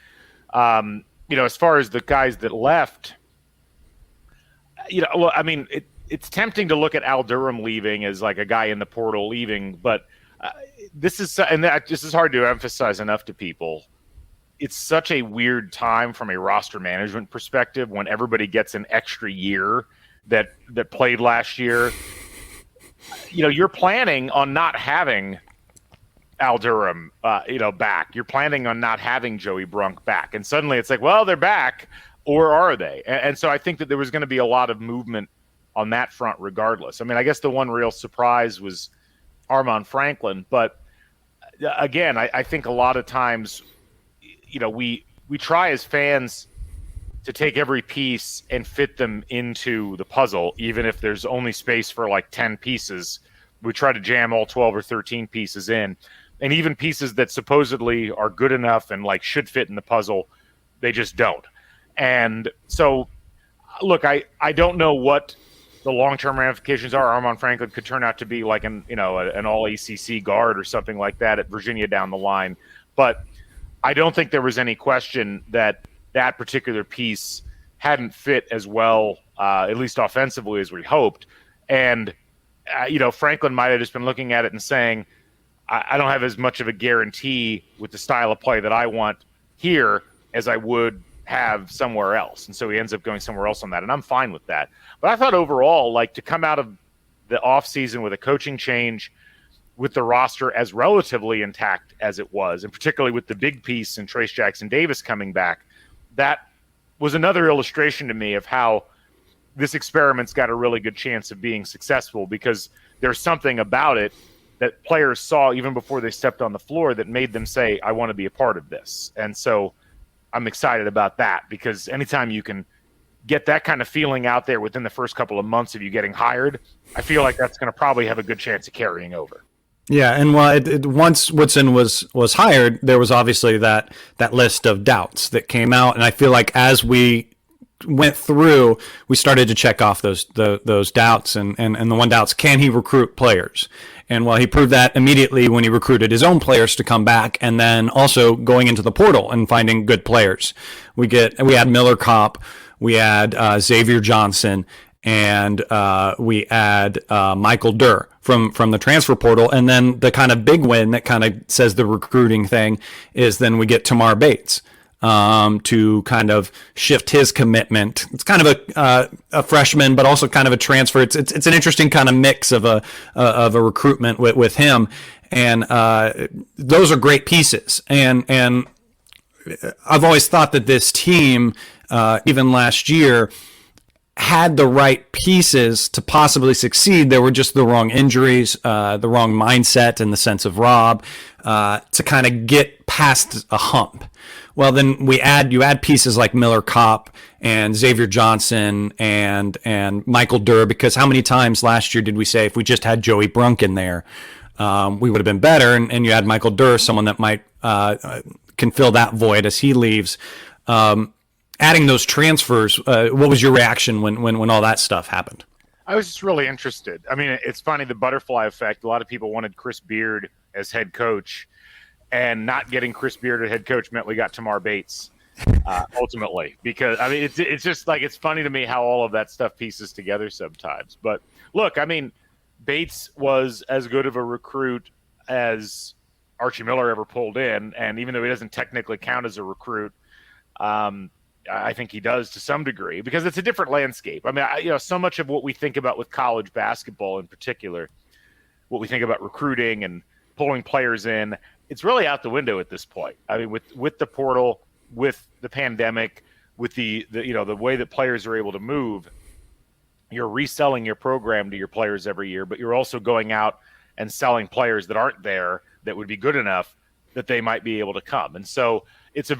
Speaker 2: As far as the guys that left, it's tempting to look at Al Durham leaving as like a guy in the portal leaving, but this is hard to emphasize enough to people. It's such a weird time from a roster management perspective when everybody gets an extra year that played last year. You're planning on not having Al Durham, back. You're planning on not having Joey Brunk back, and suddenly it's like, well, they're back, or are they? And so I think that there was going to be a lot of movement on that front, regardless. I mean, I guess the one real surprise was Armand Franklin, but again, I think a lot of times, we try as fans to take every piece and fit them into the puzzle, even if there's only space for like 10 pieces. We try to jam all 12 or 13 pieces in, and even pieces that supposedly are good enough and like should fit in the puzzle, they just don't. And so, look, I don't know what the long-term ramifications are. Armand Franklin could turn out to be like an all-ACC guard or something like that at Virginia down the line. But I don't think there was any question that particular piece hadn't fit as well, at least offensively, as we hoped. And, Franklin might have just been looking at it and saying, I don't have as much of a guarantee with the style of play that I want here as I would have somewhere else. And so he ends up going somewhere else on that. And I'm fine with that. But I thought overall, like, to come out of the offseason with a coaching change, with the roster as relatively intact as it was, and particularly with the big piece in Trace Jackson Davis coming back, that was another illustration to me of how this experiment's got a really good chance of being successful, because there's something about it that players saw even before they stepped on the floor that made them say, I want to be a part of this. And so I'm excited about that, because anytime you can get that kind of feeling out there within the first couple of months of you getting hired, I feel like that's going to probably have a good chance of carrying over.
Speaker 1: Yeah, and once Woodson was hired, there was obviously that list of doubts that came out, and I feel like as we went through, we started to check off those doubts, and the one doubt's, can he recruit players? And well, he proved that immediately when he recruited his own players to come back, and then also going into the portal and finding good players. We had Miller Kopp, we had Xavier Johnson, and we add Michael Durr from the transfer portal. And then the kind of big win that kind of says the recruiting thing is then we get Tamar Bates to kind of shift his commitment. It's kind of a freshman, but also kind of a transfer. It's an interesting kind of mix of a recruitment with him. And those are great pieces. And I've always thought that this team, even last year, had the right pieces to possibly succeed. There were just the wrong injuries, the wrong mindset in the sense of Rob, to kind of get past a hump. Well, then you add pieces like Miller Kopp and Xavier Johnson and Michael Durr, because how many times last year did we say if we just had Joey Brunk in there, we would have been better? And you add Michael Durr, someone that might can fill that void as he leaves. Adding those transfers, what was your reaction when all that stuff happened?
Speaker 2: I was just really interested. I mean, it's funny, the butterfly effect. A lot of people wanted Chris Beard as head coach, and not getting Chris Beard as head coach meant we got Tamar Bates ultimately. Because, I mean, it's just like, it's funny to me how all of that stuff pieces together sometimes. But look, I mean, Bates was as good of a recruit as Archie Miller ever pulled in. And even though he doesn't technically count as a recruit, I think he does to some degree, because it's a different landscape. I mean, so much of what we think about with college basketball in particular, what we think about recruiting and pulling players in, it's really out the window at this point. I mean, with the portal, with the pandemic, with the way that players are able to move, you're reselling your program to your players every year, but you're also going out and selling players that aren't there that would be good enough that they might be able to come. And so it's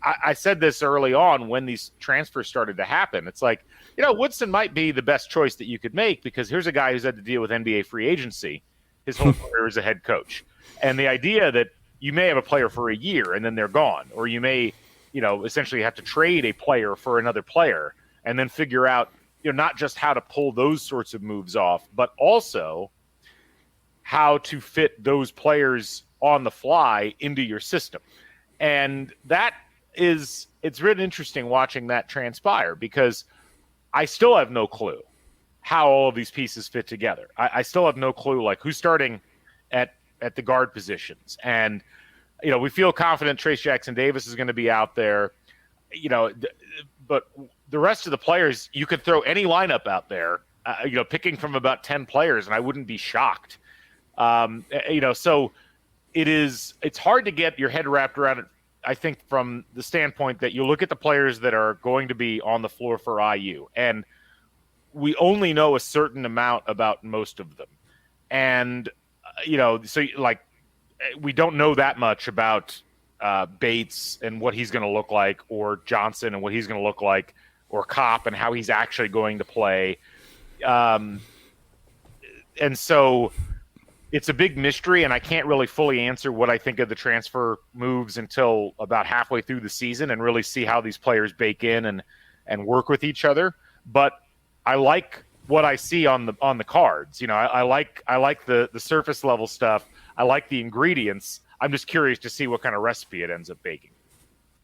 Speaker 2: I said this early on when these transfers started to happen. It's like, Woodson might be the best choice that you could make, because here's a guy who's had to deal with NBA free agency his whole career as a head coach. And the idea that you may have a player for a year and then they're gone, or you may, essentially have to trade a player for another player and then figure out, not just how to pull those sorts of moves off, but also how to fit those players on the fly into your system. And it's really interesting watching that transpire, because I still have no clue how all of these pieces fit together. I still have no clue, like, who's starting at the guard positions. And, we feel confident Trace Jackson-Davis is going to be out there, but the rest of the players, you could throw any lineup out there, picking from about 10 players, and I wouldn't be shocked. So it's hard to get your head wrapped around it, I think, from the standpoint that you look at the players that are going to be on the floor for IU, and we only know a certain amount about most of them. And, so like, we don't know that much about Bates and what he's going to look like, or Johnson and what he's going to look like, or Kopp and how he's actually going to play. And so it's a big mystery, and I can't really fully answer what I think of the transfer moves until about halfway through the season and really see how these players bake in and work with each other. But I like what I see on the cards. I like the surface level stuff. I like the ingredients. I'm just curious to see what kind of recipe it ends up baking.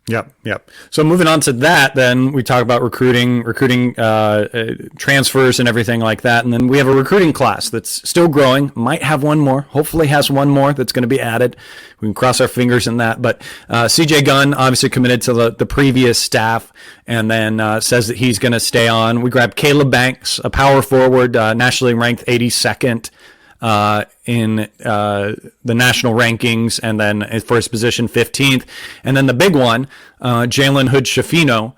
Speaker 1: Yep. So moving on to that, then we talk about recruiting transfers and everything like that. And then we have a recruiting class that's still growing, might have one more, hopefully has one more that's going to be added. We can cross our fingers in that. But CJ Gunn obviously committed to the previous staff, and then says that he's going to stay on. We grabbed Caleb Banks, a power forward, nationally ranked 82nd. In the national rankings, and then for his position 15th. And then the big one, Jalen Hood-Schifino.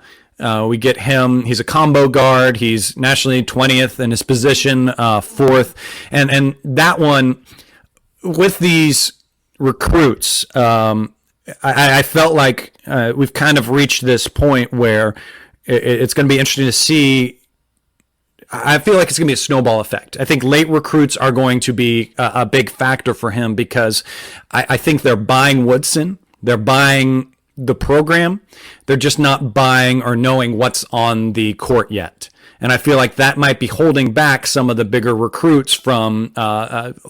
Speaker 1: We get him. He's a combo guard. He's nationally 20th in his position, 4th. And that one, with these recruits, I felt like we've kind of reached this point where it's going to be interesting to see. I feel like it's going to be a snowball effect. I think late recruits are going to be a big factor for him, because I think they're buying Woodson. They're buying the program. They're just not buying or knowing what's on the court yet. And I feel like that might be holding back some of the bigger recruits from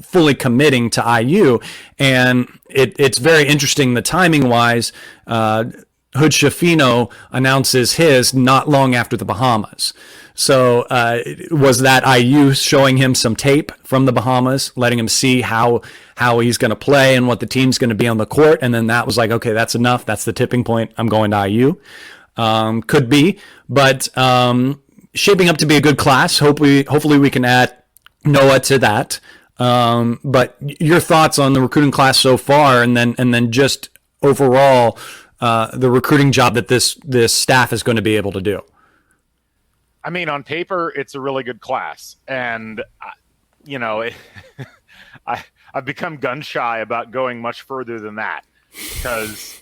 Speaker 1: fully committing to IU. And it's very interesting, the timing wise. Hood Schifino announces his not long after the Bahamas. So was that IU showing him some tape from the Bahamas, letting him see how he's going to play and what the team's going to be on the court? And then that was like, okay, that's enough. That's the tipping point. I'm going to IU. Could be, but shaping up to be a good class. Hopefully we can add Noah to that. But your thoughts on the recruiting class so far, and then just overall the recruiting job that this staff is going to be able to do.
Speaker 2: I mean, on paper, it's a really good class, and I've become gun shy about going much further than that, because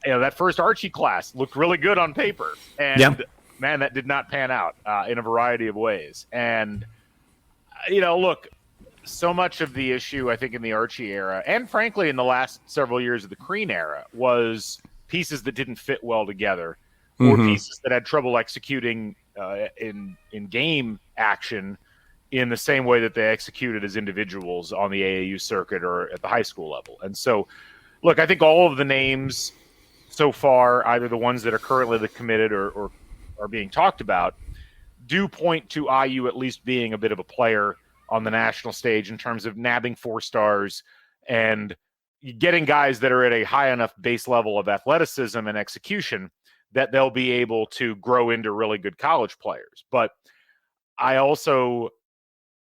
Speaker 2: that first Archie class looked really good on paper, and man, that did not pan out in a variety of ways. And look, so much of the issue, I think, in the Archie era, and frankly in the last several years of the Crean era, was pieces that didn't fit well together, or pieces that had trouble executing in game action in the same way that they executed as individuals on the AAU circuit or at the high school level. And so, look, I think all of the names so far, either the ones that are currently committed or are being talked about, do point to IU at least being a bit of a player on the national stage in terms of nabbing 4 stars and getting guys that are at a high enough base level of athleticism and execution that they'll be able to grow into really good college players. But I also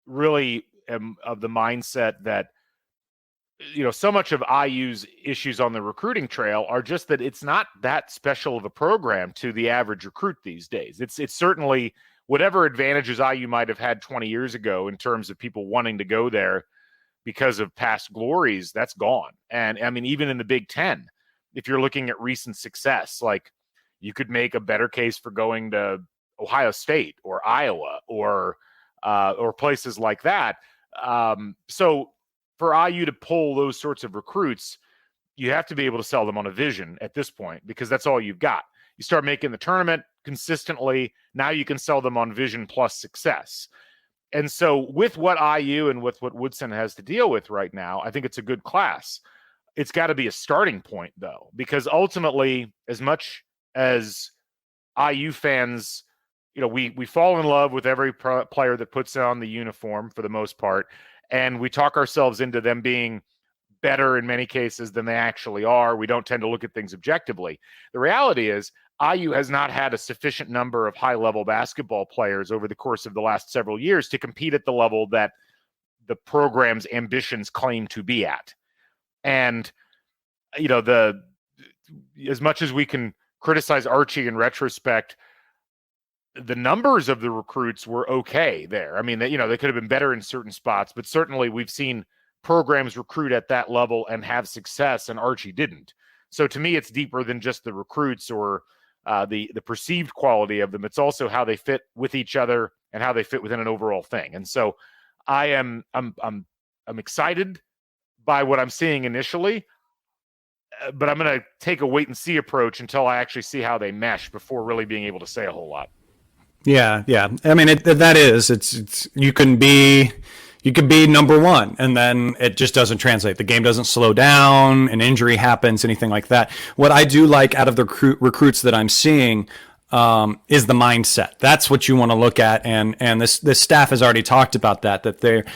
Speaker 2: really am of the mindset that, so much of IU's issues on the recruiting trail are just that it's not that special of a program to the average recruit these days. It's certainly whatever advantages IU might have had 20 years ago in terms of people wanting to go there because of past glories, that's gone. And I mean, even in the Big Ten, if you're looking at recent success, like, you could make a better case for going to Ohio State or Iowa or places like that. So for IU to pull those sorts of recruits, you have to be able to sell them on a vision at this point, because that's all you've got. You start making the tournament consistently, now you can sell them on vision plus success. And so with what IU and with what Woodson has to deal with right now, I think it's a good class. It's got to be a starting point, though, because ultimately, as much as IU fans, we fall in love with every player that puts on the uniform for the most part, and we talk ourselves into them being better in many cases than they actually are. We don't tend to look at things objectively. The reality is IU has not had a sufficient number of high-level basketball players over the course of the last several years to compete at the level that the program's ambitions claim to be at. And, as much as we can criticize Archie in retrospect, the numbers of the recruits were okay there. I mean, they could have been better in certain spots, but certainly we've seen programs recruit at that level and have success, and Archie didn't. So to me, it's deeper than just the recruits or the perceived quality of them. It's also how they fit with each other and how they fit within an overall thing. And so I'm excited by what I'm seeing initially, but I'm going to take a wait and see approach until I actually see how they mesh before really being able to say a whole lot.
Speaker 1: Yeah. I mean, it's you can be number one, and then it just doesn't translate. The game doesn't slow down, an injury happens, anything like that. What I do like out of the recruits that I'm seeing is the mindset. That's what you want to look at, and this staff has already talked about that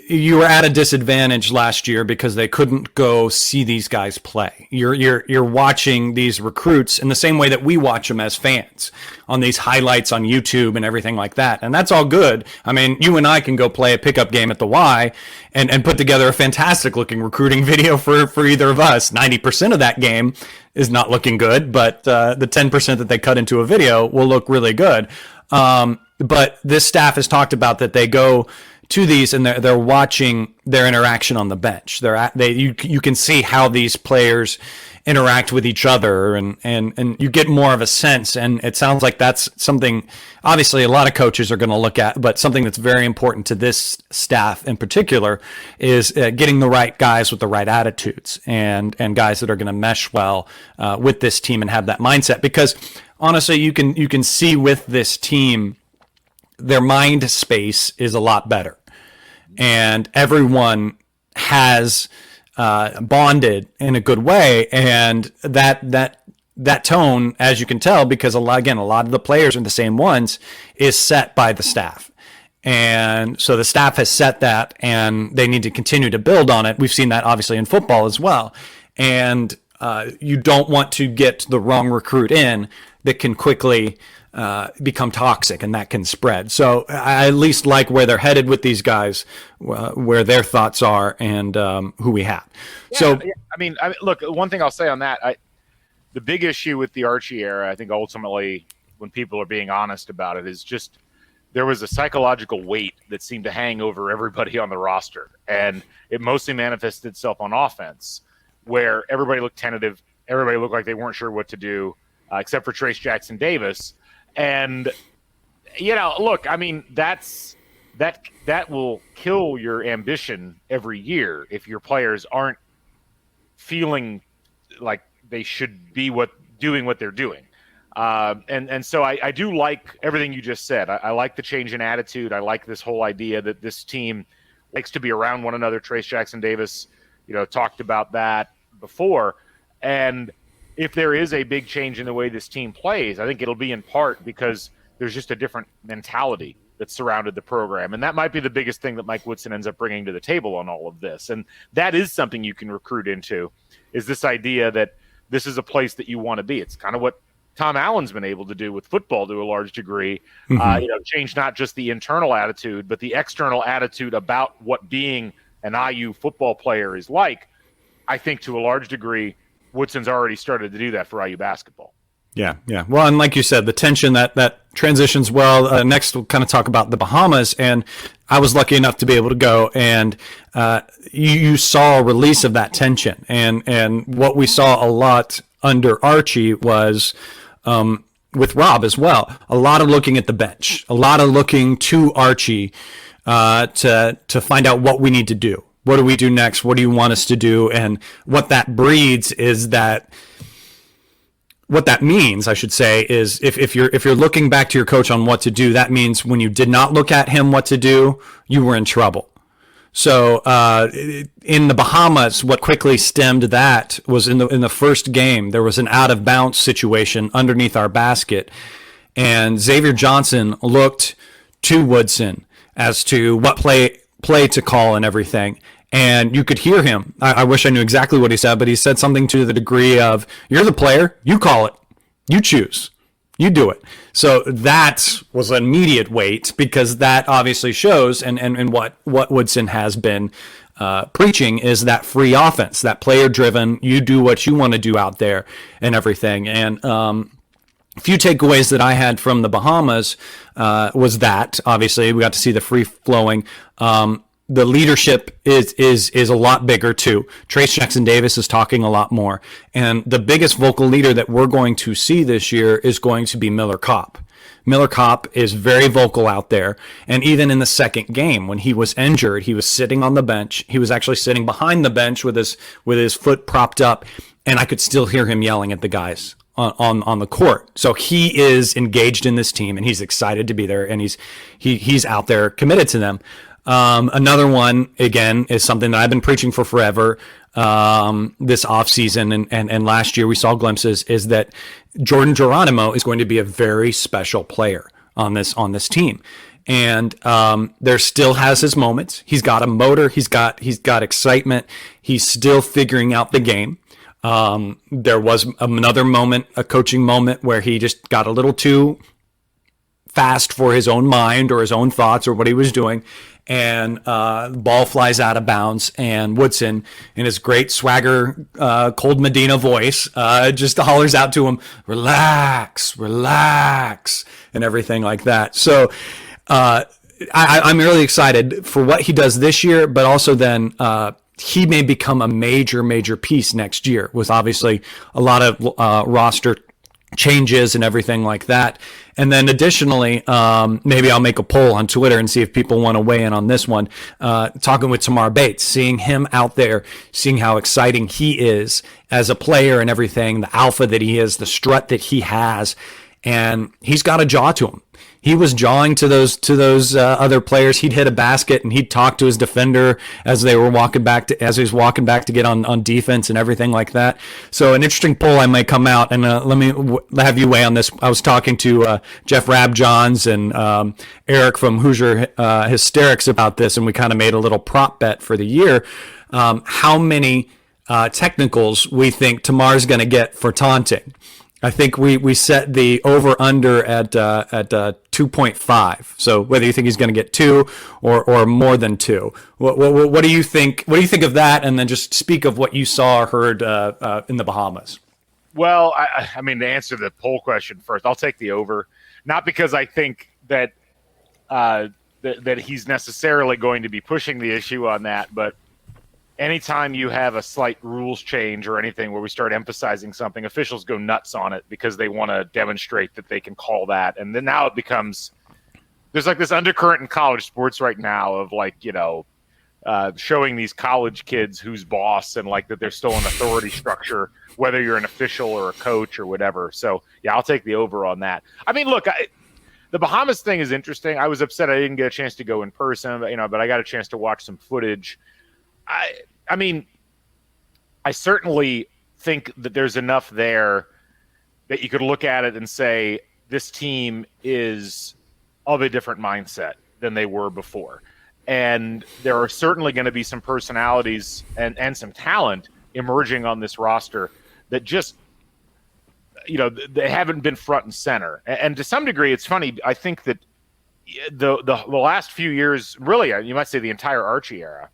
Speaker 1: you were at a disadvantage last year because they couldn't go see these guys play. You're watching these recruits in the same way that we watch them as fans on these highlights on YouTube and everything like that. And that's all good. I mean, you and I can go play a pickup game at the Y and put together a fantastic looking recruiting video for either of us. 90% of that game is not looking good, but the 10% that they cut into a video will look really good. But this staff has talked about that they go to these and they're watching their interaction on the bench. You can see how these players interact with each other, and you get more of a sense. And it sounds like that's something obviously a lot of coaches are going to look at, but something that's very important to this staff in particular is getting the right guys with the right attitudes and guys that are going to mesh well with this team and have that mindset. Because honestly, you can see with this team their mind space is a lot better, and everyone has bonded in a good way, and that tone, as you can tell, because a lot of the players are the same ones, is set by the staff. And so the staff has set that, and they need to continue to build on it. We've seen that obviously in football as well. And you don't want to get the wrong recruit in that can quickly become toxic, and that can spread. So I at least like where they're headed with these guys, where their thoughts are, and who we have.
Speaker 2: I mean, look, one thing I'll say on that, the big issue with the Archie era, I think ultimately, when people are being honest about it, is just there was a psychological weight that seemed to hang over everybody on the roster. And it mostly manifested itself on offense, where everybody looked tentative. Everybody looked like they weren't sure what to do, except for Trace Jackson Davis. And, look, I mean, that will kill your ambition every year if your players aren't feeling like they should be doing what they're doing. And so I do like everything you just said. I like the change in attitude. I like this whole idea that this team likes to be around one another. Trace Jackson Davis, talked about that before. And if there is a big change in the way this team plays, I think it'll be in part because there's just a different mentality that surrounded the program. And that might be the biggest thing that Mike Woodson ends up bringing to the table on all of this. And that is something you can recruit into, is this idea that this is a place that you want to be. It's kind of what Tom Allen's been able to do with football to a large degree, change not just the internal attitude, but the external attitude about what being an IU football player is like. I think to a large degree, Woodson's already started to do that for IU basketball.
Speaker 1: Yeah. Well, and like you said, the tension that transitions well. Next, we'll kind of talk about the Bahamas, and I was lucky enough to be able to go, and you saw a release of that tension, and what we saw a lot under Archie was with Rob as well. A lot of looking at the bench, a lot of looking to Archie to find out what we need to do. What do we do next? What do you want us to do? And what that breeds is that. What that means, I should say, is if you're looking back to your coach on what to do, that means when you did not look at him what to do, you were in trouble. So in the Bahamas, what quickly stemmed that was in the first game, there was an out of bounds situation underneath our basket, and Xavier Johnson looked to Woodson as to what play to call and everything. And you could hear him. I wish I knew exactly what he said, but he said something to the degree of, you're the player, you call it, you choose, you do it. So that was an immediate weight, because that obviously shows, and what Woodson has been preaching is that free offense, that player-driven, you do what you want to do out there and everything. And a few takeaways that I had from the Bahamas was that, obviously, we got to see the free-flowing. The leadership is a lot bigger too. Trace Jackson Davis is talking a lot more. And the biggest vocal leader that we're going to see this year is going to be Miller Kopp. Miller Kopp is very vocal out there. And even in the second game, when he was injured, he was sitting on the bench. He was actually sitting behind the bench with his foot propped up. And I could still hear him yelling at the guys on the court. So he is engaged in this team, and he's excited to be there, and he's out there committed to them. Another one, again, is something that I've been preaching for forever this offseason, and last year we saw glimpses, is that Jordan Geronimo is going to be a very special player on this team. And there still has his moments. He's got a motor. He's got excitement. He's still figuring out the game. There was another moment, a coaching moment, where he just got a little too fast for his own mind or his own thoughts or what he was doing, and the ball flies out of bounds, and Woodson, in his great swagger, Cold Medina voice, just hollers out to him, relax, and everything like that. So I'm really excited for what he does this year, but also then he may become a major piece next year, with obviously a lot of roster changes and everything like that. And then additionally, maybe I'll make a poll on Twitter and see if people want to weigh in on this one. Talking with Tamar Bates, seeing him out there, seeing how exciting he is as a player and everything, the alpha that he is, the strut that he has, and he's got a jaw to him. He was jawing to those other players. He'd hit a basket and he'd talk to his defender as he was walking back to get on defense and everything like that. So an interesting poll I might come out, and let me have you weigh on this. I was talking to Jeff Rabjohns and Eric from Hoosier Hysterics about this, and we kind of made a little prop bet for the year. How many technicals we think Tamar's going to get for taunting? I think we set the over under at 2.5. So whether you think he's going to get 2 or more than 2, what do you think? What do you think of that? And then just speak of what you saw or heard in the Bahamas.
Speaker 2: Well, I mean, to answer the poll question first, I'll take the over, not because I think that that he's necessarily going to be pushing the issue on that, but anytime you have a slight rules change or anything where we start emphasizing something, officials go nuts on it because they want to demonstrate that they can call that. And then now it becomes, there's like this undercurrent in college sports right now of like, showing these college kids who's boss and like that there's still an authority structure, whether you're an official or a coach or whatever. So yeah, I'll take the over on that. I mean, look, the Bahamas thing is interesting. I was upset I didn't get a chance to go in person, but I got a chance to watch some footage. I mean, I certainly think that there's enough there that you could look at it and say this team is of a different mindset than they were before. And there are certainly going to be some personalities and some talent emerging on this roster that just, they haven't been front and center. And to some degree, it's funny. I think that the last few years, really, you might say the entire Archie era,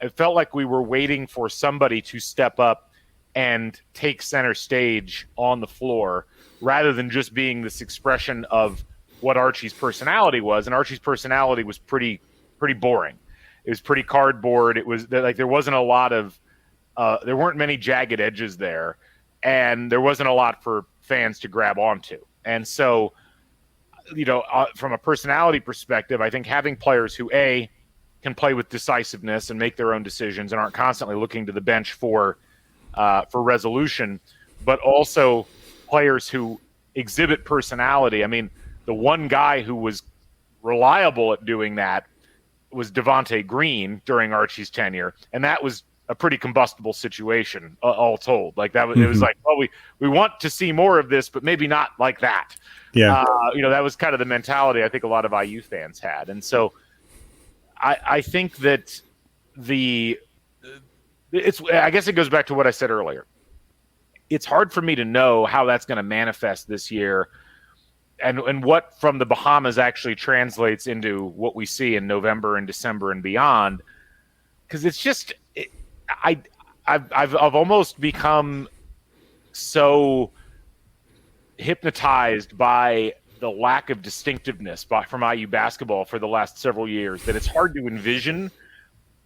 Speaker 2: it felt like we were waiting for somebody to step up and take center stage on the floor rather than just being this expression of what Archie's personality was. And Archie's personality was pretty boring. It was pretty cardboard. It was like there wasn't a lot of there weren't many jagged edges there, and there wasn't a lot for fans to grab onto. And so, from a personality perspective, I think having players who can play with decisiveness and make their own decisions and aren't constantly looking to the bench for resolution, but also players who exhibit personality. I mean, the one guy who was reliable at doing that was Devontae Green during Archie's tenure, and that was a pretty combustible situation, all told. Like that was, It was like, well, we want to see more of this, but maybe not like that.
Speaker 1: Yeah,
Speaker 2: that was kind of the mentality I think a lot of IU fans had, and so. I think that I guess it goes back to what I said earlier. It's hard for me to know how that's going to manifest this year and what from the Bahamas actually translates into what we see in November and December and beyond. Because it's just, I've almost become so hypnotized by the lack of distinctiveness from IU basketball for the last several years that it's hard to envision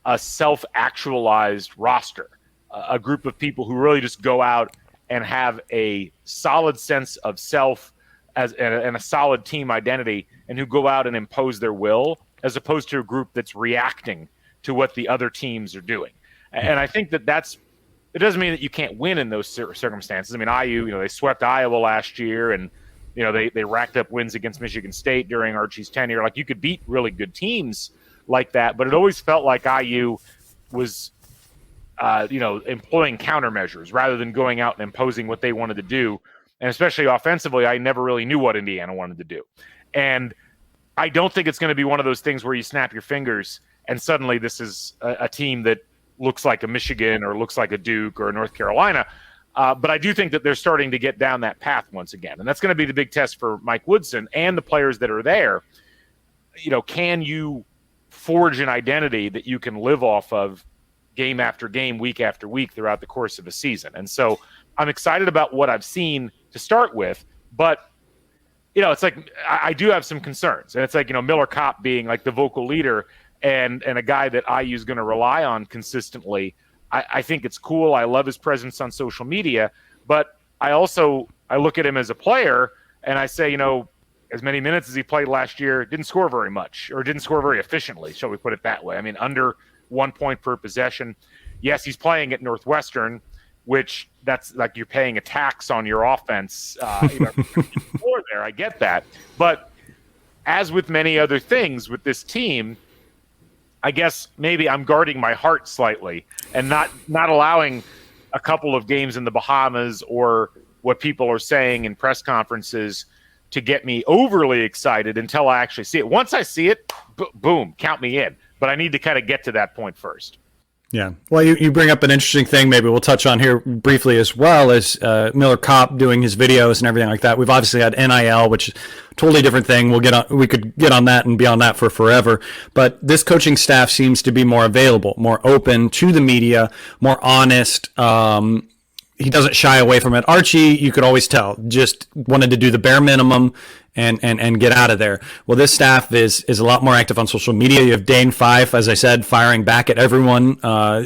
Speaker 2: a self-actualized roster, a group of people who really just go out and have a solid sense of self and a solid team identity and who go out and impose their will as opposed to a group that's reacting to what the other teams are doing. And I think it doesn't mean that you can't win in those circumstances. I mean, IU, they swept Iowa last year and they racked up wins against Michigan State during Archie's tenure. Like you could beat really good teams like that, but it always felt like IU was, employing countermeasures rather than going out and imposing what they wanted to do. And especially offensively, I never really knew what Indiana wanted to do. And I don't think it's going to be one of those things where you snap your fingers and suddenly this is a team that looks like a Michigan or looks like a Duke or a North Carolina. But I do think that they're starting to get down that path once again. And that's going to be the big test for Mike Woodson and the players that are there. Can you forge an identity that you can live off of game after game, week after week throughout the course of a season? And so I'm excited about what I've seen to start with. But, it's like I do have some concerns. And it's like, Miller Kopp being like the vocal leader and a guy that IU is going to rely on consistently. I think it's cool. I love his presence on social media, but I look at him as a player and I say, as many minutes as he played last year, didn't score very much or didn't score very efficiently. Shall we put it that way? I mean, under 1 point per possession. Yes, he's playing at Northwestern which that's like you're paying a tax on your offense. Floor there, I get that. But as with many other things with this team, I guess maybe I'm guarding my heart slightly and not allowing a couple of games in the Bahamas or what people are saying in press conferences to get me overly excited until I actually see it. Once I see it, boom, count me in. But I need to kind of get to that point first.
Speaker 1: Yeah. Well, you bring up an interesting thing maybe we'll touch on here briefly as well as Miller Kopp doing his videos and everything like that. We've obviously had NIL, which is a totally different thing. We could get on that and be on that for forever. But this coaching staff seems to be more available, more open to the media, more honest. He doesn't shy away from it. Archie, you could always tell, just wanted to do the bare minimum and get out of there. Well, this staff is a lot more active on social media. You have Dane Fife, as I said, firing back at everyone,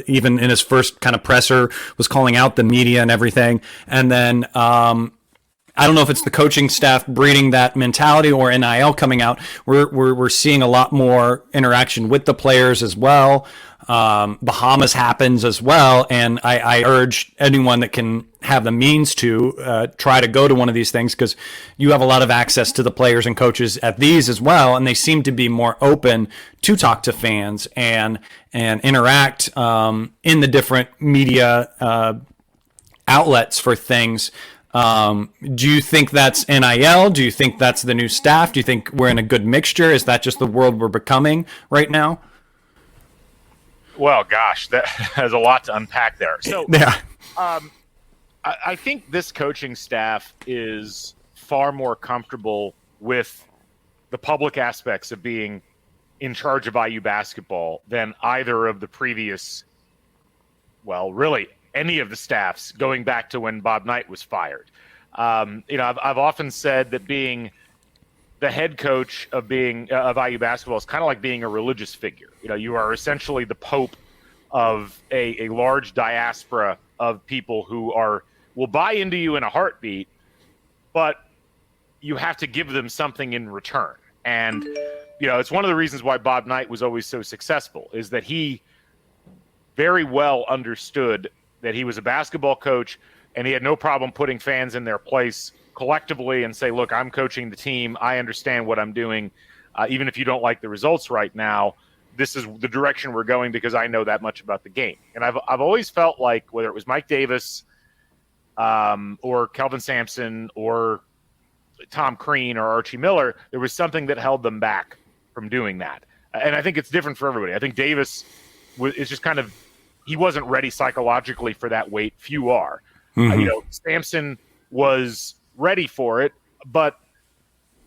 Speaker 1: even in his first kind of presser, was calling out the media and everything. And then I don't know if it's the coaching staff breeding that mentality or NIL coming out. We're seeing a lot more interaction with the players as well. Bahamas happens as well, and I urge anyone that can have the means to try to go to one of these things, because you have a lot of access to the players and coaches at these as well, and they seem to be more open to talk to fans and interact in the different media outlets for things. Do you think that's NIL? Do you think that's the new staff? Do you think we're in a good mixture? Is that just the world we're becoming right now?
Speaker 2: Well, gosh, that has a lot to unpack there. So,
Speaker 1: yeah.
Speaker 2: I think this coaching staff is far more comfortable with the public aspects of being in charge of IU basketball than either of the previous, well, really any of the staffs going back to when Bob Knight was fired. I've often said that being the head coach of IU basketball is kind of like being a religious figure. You are essentially the pope of a large diaspora of people who will buy into you in a heartbeat, but you have to give them something in return. And, it's one of the reasons why Bob Knight was always so successful, is that he very well understood that he was a basketball coach and he had no problem putting fans in their place collectively and say, look, I'm coaching the team. I understand what I'm doing. Even if you don't like the results right now, this is the direction we're going because I know that much about the game. And I've always felt like whether it was Mike Davis or Kelvin Sampson or Tom Crean or Archie Miller, there was something that held them back from doing that. And I think it's different for everybody. I think Davis is just kind of, he wasn't ready psychologically for that weight. Few are. Sampson was ready for it, but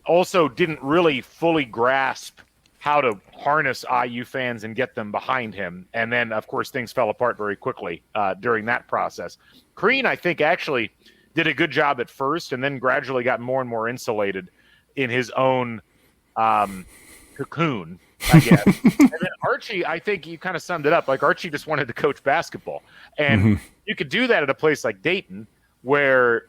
Speaker 2: also didn't really fully grasp how to harness IU fans and get them behind him. And then, of course, things fell apart very quickly during that process. Crean, I think, actually did a good job at first and then gradually got more and more insulated in his own cocoon, I guess. And then Archie, I think you kind of summed it up. Like, Archie just wanted to coach basketball. And you could do that at a place like Dayton where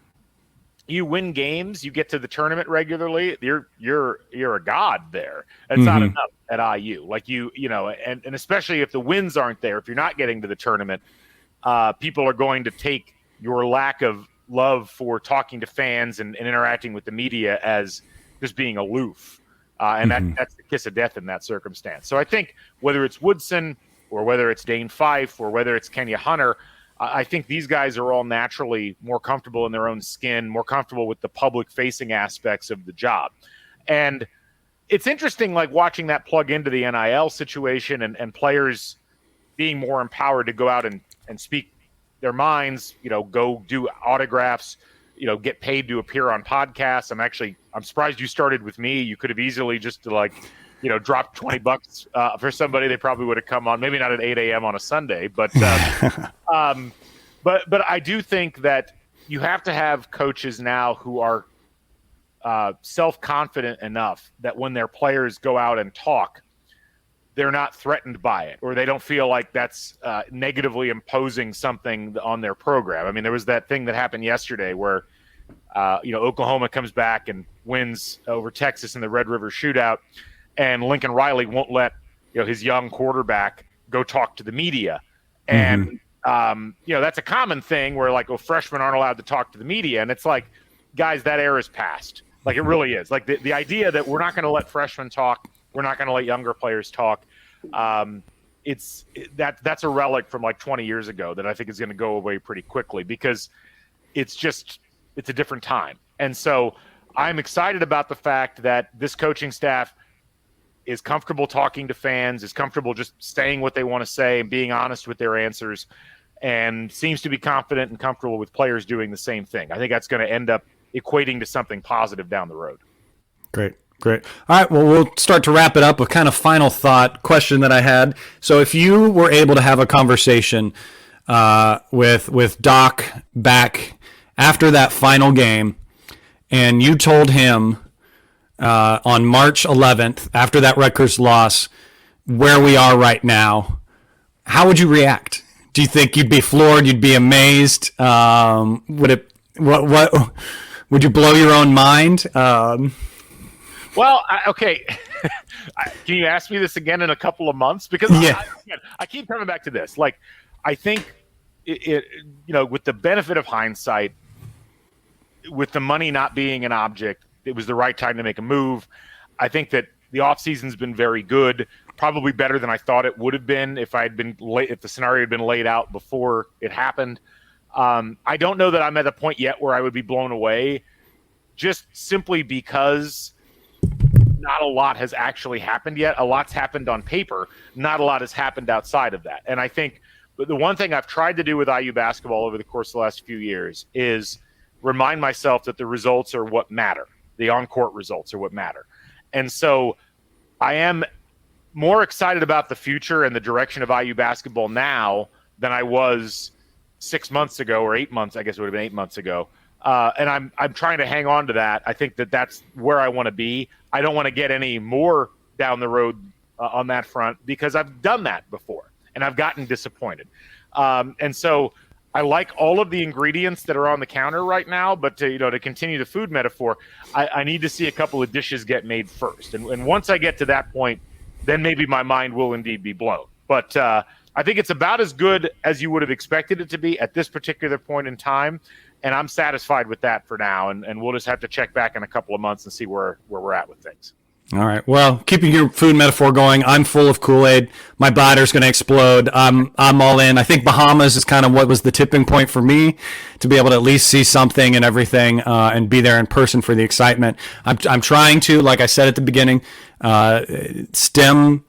Speaker 2: you win games, you get to the tournament regularly, you're a god there. It's not enough at IU. Like and especially if the wins aren't there, if you're not getting to the tournament, people are going to take your lack of love for talking to fans and interacting with the media as just being aloof. And that's the kiss of death in that circumstance. So I think whether it's Woodson or whether it's Dane Fife or whether it's Kenya Hunter, I think these guys are all naturally more comfortable in their own skin, more comfortable with the public-facing aspects of the job. And it's interesting, like, watching that plug into the NIL situation and players being more empowered to go out and speak their minds, go do autographs, get paid to appear on podcasts. I'm surprised you started with me. You could have easily just dropped $20 for somebody. They probably would have come on, maybe not at 8 a.m. on a Sunday, but I do think that you have to have coaches now who are self-confident enough that when their players go out and talk, they're not threatened by it, or they don't feel like that's negatively imposing something on their program. I mean, there was that thing that happened yesterday where Oklahoma comes back and wins over Texas in the Red River Shootout, and Lincoln Riley won't let his young quarterback go talk to the media. And that's a common thing where like, freshmen aren't allowed to talk to the media. And it's like, guys, that era is past. Like, it really is. Like the idea that we're not going to let freshmen talk, we're not going to let younger players talk. That's a relic from like 20 years ago that I think is going to go away pretty quickly, because it's a different time. And so I'm excited about the fact that this coaching staff is comfortable talking to fans, is comfortable just saying what they want to say and being honest with their answers, and seems to be confident and comfortable with players doing the same thing. I think that's going to end up equating to something positive down the road. Great.
Speaker 1: All right, well, we'll start to wrap it up with kind of final thought question that I had. So if you were able to have a conversation with Doc back after that final game, and you told him on March 11th, after that Rutgers loss, where we are right now, how would you react? Do you think you'd be floored? You'd be amazed? Would you blow your own mind?
Speaker 2: Well, okay. Can you ask me this again in a couple of months? Because I keep coming back to this. Like, I think with the benefit of hindsight, with the money not being an object, it was the right time to make a move. I think that the offseason's been very good, probably better than I thought it would have been if the scenario had been laid out before it happened. I don't know that I'm at a point yet where I would be blown away, just simply because not a lot has actually happened yet. A lot's happened on paper. Not a lot has happened outside of that. And I think the one thing I've tried to do with IU basketball over the course of the last few years is remind myself that the results are what matter. The on-court results are what matter. And so I am more excited about the future and the direction of IU basketball now than I was 6 months ago, or 8 months. I guess it would have been 8 months ago. And I'm trying to hang on to that. I think that that's where I want to be. I don't want to get any more down the road on that front, because I've done that before and I've gotten disappointed. And so I like all of the ingredients that are on the counter right now, but to continue the food metaphor, I need to see a couple of dishes get made first. And once I get to that point, then maybe my mind will indeed be blown. But I think it's about as good as you would have expected it to be at this particular point in time. And I'm satisfied with that for now. And we'll just have to check back in a couple of months and see where we're at with things.
Speaker 1: All right. Well, keeping your food metaphor going, I'm full of Kool-Aid. My bladder's going to explode. I'm all in. I think Bahamas is kind of what was the tipping point for me, to be able to at least see something and everything, and be there in person for the excitement. I'm trying to, like I said at the beginning,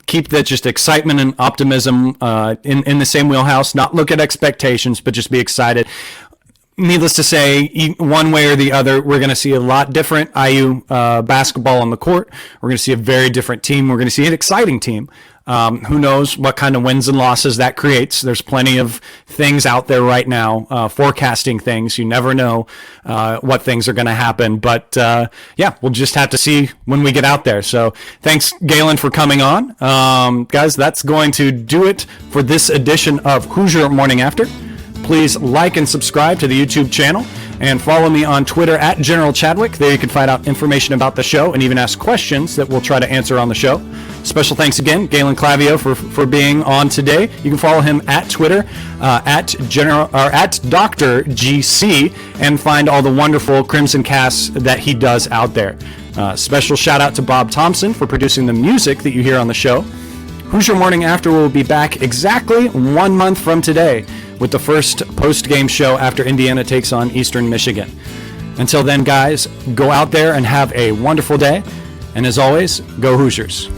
Speaker 1: keep that just excitement and optimism in the same wheelhouse. Not look at expectations, but just be excited. Needless to say, one way or the other, we're going to see a lot different IU basketball on the court. We're going to see a very different team. We're going to see an exciting team. Who knows what kind of wins and losses that creates. There's plenty of things out there right now, forecasting things. You never know what things are going to happen. But we'll just have to see when we get out there. So thanks, Galen, for coming on. Guys, that's going to do it for this edition of Hoosier Morning After. Please like and subscribe to the YouTube channel, and follow me on Twitter at General Chadwick. There you can find out information about the show and even ask questions that we'll try to answer on the show. Special thanks again, Galen Clavio, for being on today. You can follow him at Twitter at Dr. GC, and find all the wonderful Crimson casts that he does out there. Special shout out to Bob Thompson for producing the music that you hear on the show. Hoosier Morning After will be back exactly 1 month from today, with the first post-game show after Indiana takes on Eastern Michigan. Until then, guys, go out there and have a wonderful day. And as always, go Hoosiers.